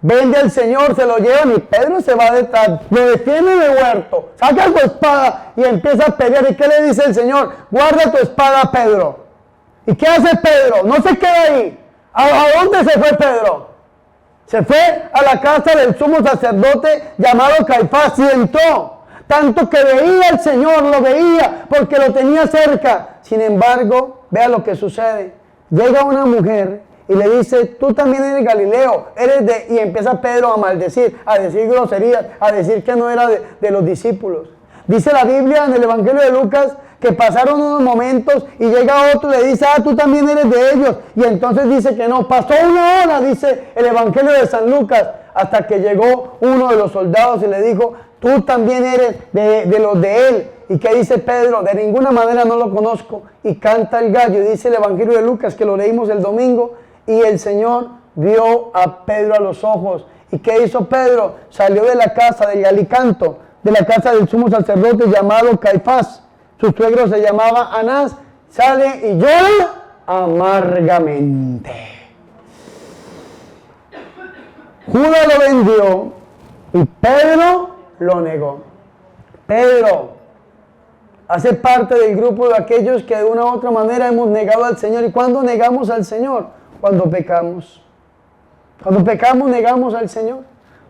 vende al Señor, se lo llevan y Pedro se va detrás, lo detiene de huerto, saca su espada y empieza a pelear. ¿Y qué le dice el Señor? Guarda tu espada, Pedro. ¿Y qué hace Pedro? No se queda ahí. ¿A dónde se fue Pedro? Se fue a la casa del sumo sacerdote llamado Caifás y entró. Tanto que veía al Señor, lo veía porque lo tenía cerca. Sin embargo, vea lo que sucede. Llega una mujer y le dice, tú también eres Galileo, y empieza Pedro a maldecir, a decir groserías, a decir que no era de los discípulos. Dice la Biblia en el Evangelio de Lucas que pasaron unos momentos y llega otro y le dice, tú también eres de ellos. Y entonces dice que no, pasó una hora, dice el Evangelio de San Lucas, hasta que llegó uno de los soldados y le dijo, tú también eres de los de él. ¿Y qué dice Pedro? De ninguna manera no lo conozco. Y canta el gallo. Y dice el Evangelio de Lucas, que lo leímos el domingo, y el Señor vio a Pedro a los ojos. ¿Y qué hizo Pedro? Salió de la casa del Galicanto, de la casa del sumo sacerdote llamado Caifás. Su suegro se llamaba Anás. Sale y llora amargamente. Judas lo vendió y Pedro lo negó. Pedro hace parte del grupo de aquellos que de una u otra manera hemos negado al Señor. ¿Y cuándo negamos al Señor? Cuando pecamos. Cuando pecamos negamos al Señor.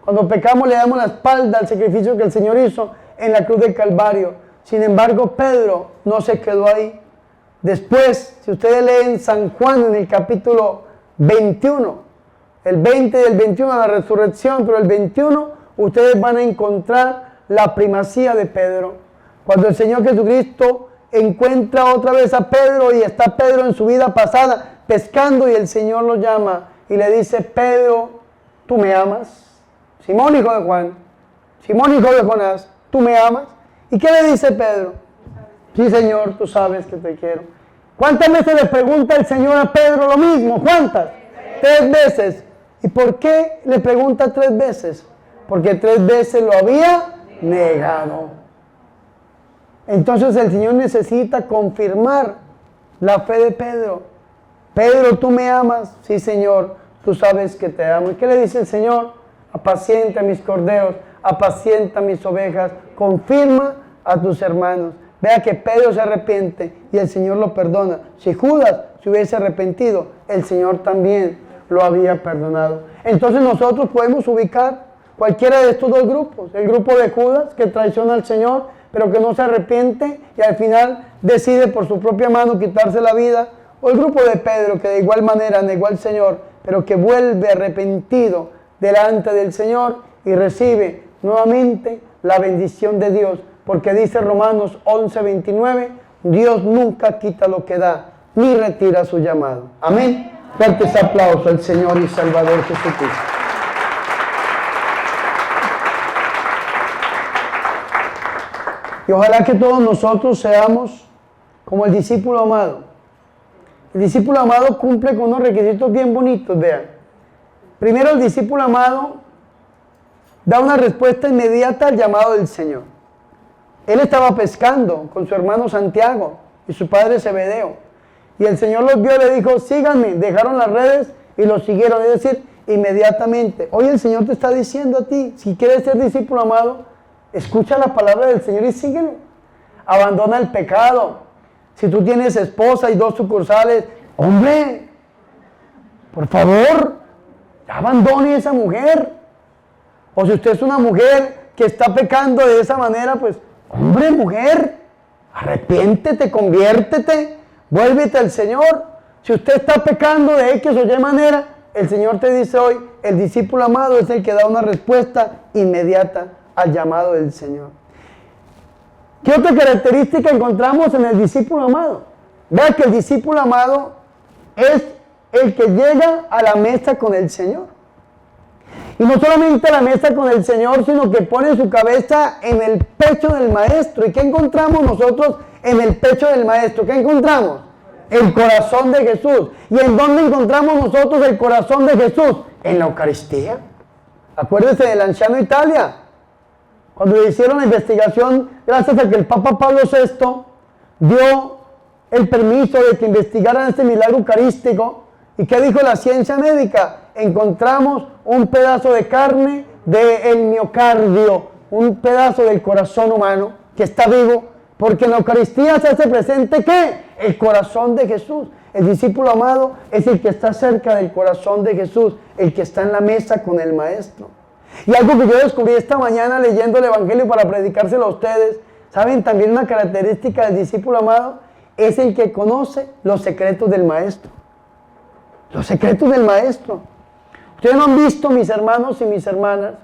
Cuando pecamos le damos la espalda al sacrificio que el Señor hizo en la cruz del Calvario. Sin embargo, Pedro no se quedó ahí. Después, si ustedes leen San Juan en el capítulo 21, el 20 y el 21 la resurrección, pero el 21 ustedes van a encontrar la primacía de Pedro. Cuando el Señor Jesucristo encuentra otra vez a Pedro y está Pedro en su vida pasada pescando y el Señor lo llama y le dice, Pedro, ¿tú me amas? Simón, hijo de Juan, Simón, hijo de Jonás, ¿tú me amas? ¿Y qué le dice Pedro? Sí, Señor, tú sabes que te quiero. ¿Cuántas veces le pregunta el Señor a Pedro lo mismo? ¿Cuántas? 3 veces. ¿Y por qué le pregunta 3 veces? Porque 3 veces lo había negado. Entonces el Señor necesita confirmar la fe de Pedro. Pedro, ¿tú me amas? Sí, Señor, tú sabes que te amo. ¿Y qué le dice el Señor? Apacienta mis corderos, apacienta mis ovejas, confirma a tus hermanos. Vea que Pedro se arrepiente y el Señor lo perdona. Si Judas se hubiese arrepentido, el Señor también lo había perdonado. Entonces nosotros podemos ubicar cualquiera de estos 2 grupos. El grupo de Judas, que traiciona al Señor, pero que no se arrepiente y al final decide por su propia mano quitarse la vida. O el grupo de Pedro, que de igual manera negó al Señor, pero que vuelve arrepentido delante del Señor y recibe nuevamente la bendición de Dios. Porque dice Romanos 11:29, Dios nunca quita lo que da, ni retira su llamado. Amén. Fuertes aplausos al Señor y Salvador Jesucristo. Y ojalá que todos nosotros seamos como el discípulo amado. El discípulo amado cumple con unos requisitos bien bonitos, vean. Primero, el discípulo amado da una respuesta inmediata al llamado del Señor. Él estaba pescando con su hermano Santiago y su padre Zebedeo. Y el Señor los vio y le dijo, síganme. Dejaron las redes y los siguieron. Es decir, inmediatamente. Hoy el Señor te está diciendo a ti, si quieres ser discípulo amado, escucha la palabra del Señor y síguelo. Abandona el pecado. Si tú tienes esposa y 2 sucursales, hombre, por favor, abandone a esa mujer. O si usted es una mujer que está pecando de esa manera, pues, hombre, mujer, arrepiéntete, conviértete, vuélvete al Señor. Si usted está pecando de X o Y manera, el Señor te dice hoy, el discípulo amado es el que da una respuesta inmediata al llamado del Señor. ¿Qué otra característica encontramos en el discípulo amado? Vea que el discípulo amado es el que llega a la mesa con el Señor. Y no solamente a la mesa con el Señor, sino que pone su cabeza en el pecho del Maestro. ¿Y qué encontramos nosotros en el pecho del Maestro? ¿Qué encontramos? El corazón de Jesús. ¿Y en dónde encontramos nosotros el corazón de Jesús? En la Eucaristía. Acuérdese del anciano Italia. Cuando le hicieron la investigación, gracias a que el Papa Pablo VI dio el permiso de que investigaran este milagro eucarístico. ¿Y qué dijo la ciencia médica? Encontramos un pedazo de carne del miocardio, un pedazo del corazón humano que está vivo, porque en la Eucaristía se hace presente ¿qué? El corazón de Jesús. El discípulo amado es el que está cerca del corazón de Jesús, el que está en la mesa con el Maestro. Y algo que yo descubrí esta mañana leyendo el Evangelio para predicárselo a ustedes, ¿saben? También una característica del discípulo amado es el que conoce los secretos del Maestro. Los secretos del Maestro. Ustedes no han visto, mis hermanos y mis hermanas,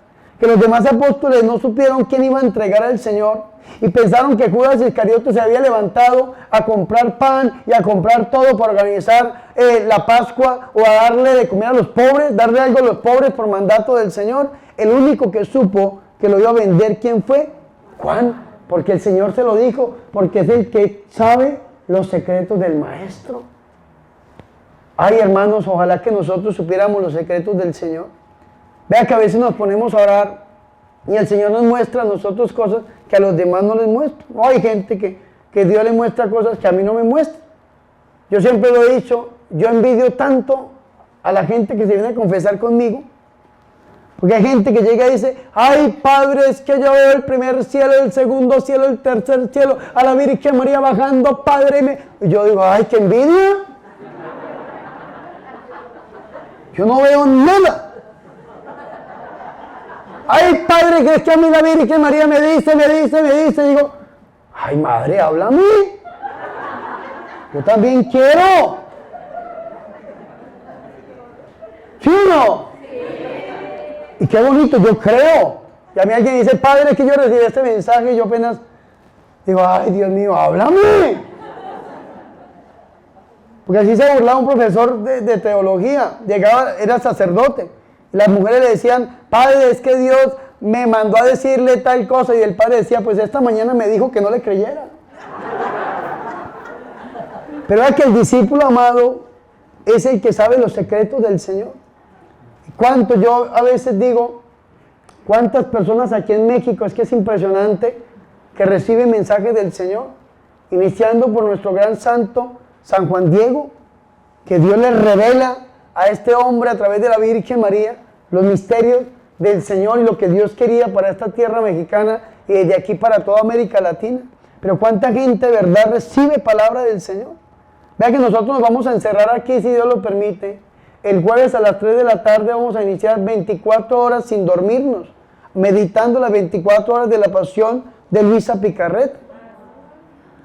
que los demás apóstoles no supieron quién iba a entregar al Señor y pensaron que Judas Iscariote se había levantado a comprar pan y a comprar todo para organizar la Pascua o a darle de comer a los pobres, darle algo a los pobres por mandato del Señor. El único que supo que lo iba a vender, ¿quién fue? Juan, porque el Señor se lo dijo, porque es el que sabe los secretos del Maestro. Ay, hermanos, ojalá que nosotros supiéramos los secretos del Señor. Vea que a veces nos ponemos a orar y el Señor nos muestra a nosotros cosas que a los demás no les muestra. No, hay gente que Dios le muestra cosas que a mí no me muestra. Yo siempre lo he dicho, yo envidio tanto a la gente que se viene a confesar conmigo, porque hay gente que llega y dice, ay, Padre, es que yo veo el primer cielo, el segundo cielo, el tercer cielo, a la Virgen María bajando, Padre, y yo digo, ay, qué envidia. Yo no veo nada. Ay, Padre, que es que a mí la Virgen María me dice, y digo, ay, Madre, háblame. Yo también quiero. ¿Sí o no? Sí. Y qué bonito, yo creo. Y a mí alguien dice, Padre, es que yo recibí este mensaje y yo apenas digo, ay, Dios mío, háblame. Porque así se burlaba un profesor de teología, llegaba, era sacerdote, y las mujeres le decían, Padre, es que Dios me mandó a decirle tal cosa, y el padre decía, pues esta mañana me dijo que no le creyera. Pero es que el discípulo amado es el que sabe los secretos del Señor. ¿Cuánto? Yo a veces digo, cuántas personas aquí en México, es que es impresionante, que reciben mensajes del Señor, iniciando por nuestro gran santo, San Juan Diego, que Dios le revela a este hombre a través de la Virgen María los misterios del Señor y lo que Dios quería para esta tierra mexicana y desde aquí para toda América Latina. Pero cuánta gente de verdad recibe palabra del Señor. Vea que nosotros nos vamos a encerrar aquí, si Dios lo permite. El jueves a las 3 de la tarde vamos a iniciar 24 horas sin dormirnos, meditando las 24 horas de la pasión de Luisa Picarreta.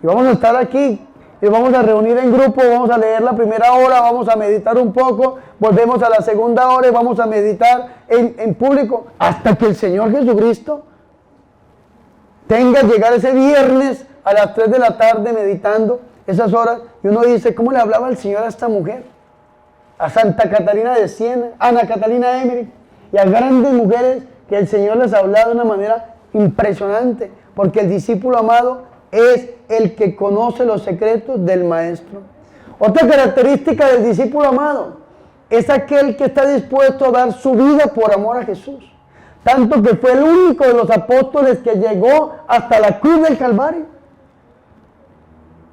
Y vamos a estar aquí. Y vamos a reunir en grupo, vamos a leer la primera hora, vamos a meditar un poco, volvemos a la segunda hora y vamos a meditar en público hasta que el Señor Jesucristo tenga llegar ese viernes a las 3 de la tarde meditando esas horas. Y uno dice, ¿cómo le hablaba el Señor a esta mujer? A Santa Catalina de Siena, a Ana Catalina Emmerich y a grandes mujeres que el Señor les hablaba de una manera impresionante, porque el discípulo amado es el que conoce los secretos del Maestro. Otra característica del discípulo amado es aquel que está dispuesto a dar su vida por amor a Jesús. Tanto que fue el único de los apóstoles que llegó hasta la cruz del Calvario.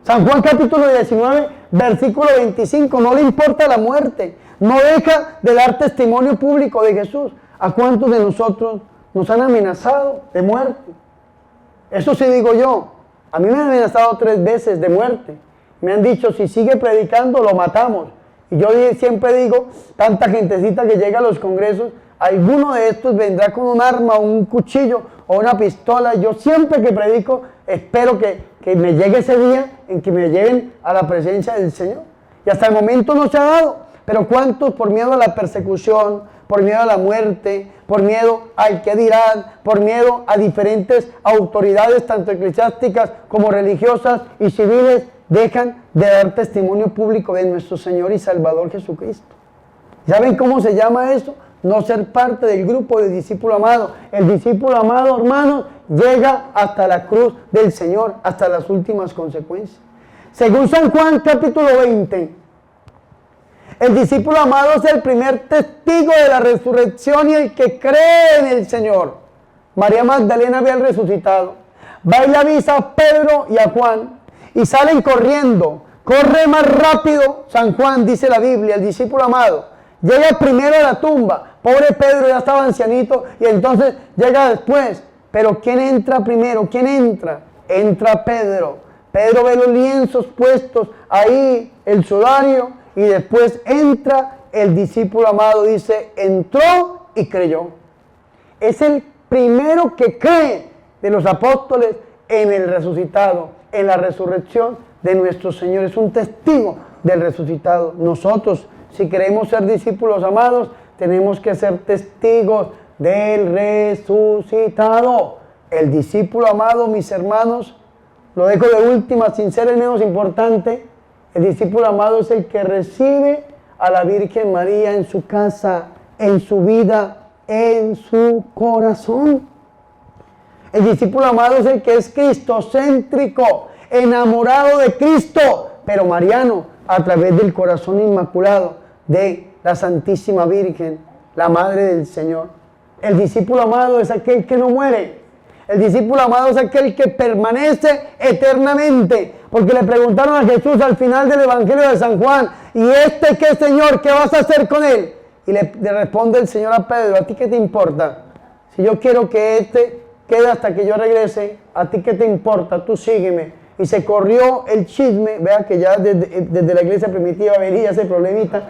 San Juan capítulo 19, versículo 25, no le importa la muerte, no deja de dar testimonio público de Jesús. ¿A cuántos de nosotros nos han amenazado de muerte? Eso sí digo yo, a mí me han amenazado 3 veces de muerte. Me han dicho, si sigue predicando, lo matamos. Y yo siempre digo, tanta gentecita que llega a los congresos, alguno de estos vendrá con un arma, un cuchillo o una pistola. Yo siempre que predico, espero que me llegue ese día en que me lleven a la presencia del Señor. Y hasta el momento no se ha dado. Pero ¿cuántos por miedo a la persecución, por miedo a la muerte, por miedo al que dirán, por miedo a diferentes autoridades, tanto eclesiásticas como religiosas y civiles, dejan de dar testimonio público de nuestro Señor y Salvador Jesucristo? ¿Saben cómo se llama eso? No ser parte del grupo de discípulo amado. El discípulo amado, hermanos, llega hasta la cruz del Señor, hasta las últimas consecuencias. Según San Juan capítulo 20, el discípulo amado es el primer testigo de la resurrección y el que cree en el Señor. María Magdalena ve al resucitado, va y le avisa a Pedro y a Juan y salen corriendo. Corre más rápido, San Juan, dice la Biblia, el discípulo amado. Llega primero a la tumba. Pobre Pedro ya estaba ancianito y entonces llega después. Pero ¿quién entra primero? ¿Quién entra? Entra Pedro. Pedro ve los lienzos puestos ahí, el sudario, y después entra el discípulo amado. Dice, entró y creyó. Es el primero que cree de los apóstoles en el resucitado, en la resurrección de nuestro Señor. Es un testigo del resucitado. Nosotros, si queremos ser discípulos amados, tenemos que ser testigos del resucitado. El discípulo amado, mis hermanos, lo dejo de última sin ser el menos importante. El discípulo amado es el que recibe a la Virgen María en su casa, en su vida, en su corazón. El discípulo amado es el que es cristocéntrico, enamorado de Cristo, pero mariano, a través del corazón inmaculado de la Santísima Virgen, la Madre del Señor. El discípulo amado es aquel que no muere. El discípulo amado es aquel que permanece eternamente. Porque le preguntaron a Jesús al final del Evangelio de San Juan, ¿y este qué, Señor? ¿Qué vas a hacer con él? Y le responde el Señor a Pedro, ¿a ti qué te importa? Si yo quiero que este quede hasta que yo regrese, ¿a ti qué te importa? Tú sígueme. Y se corrió el chisme, vea que ya desde la iglesia primitiva venía ese problemita,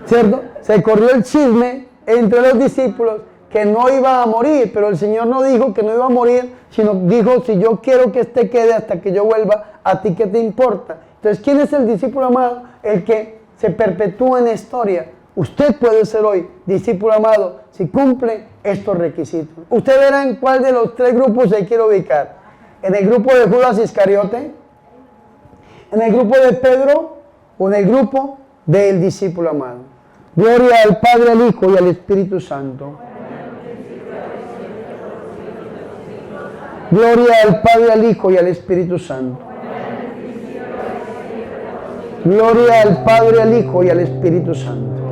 ¿cierto? Se corrió el chisme entre los discípulos que no iba a morir, pero el Señor no dijo que no iba a morir, sino dijo, si yo quiero que este quede hasta que yo vuelva, ¿a ti qué te importa? Entonces, ¿quién es el discípulo amado? El que se perpetúa en la historia. Usted puede ser hoy discípulo amado si cumple estos requisitos. Usted verá en cuál de los 3 grupos se quiere ubicar. ¿En el grupo de Judas Iscariote? ¿En el grupo de Pedro? ¿O en el grupo del discípulo amado? Gloria al Padre, al Hijo y al Espíritu Santo. Gloria al Padre, al Hijo y al Espíritu Santo. Gloria al Padre, al Hijo y al Espíritu Santo.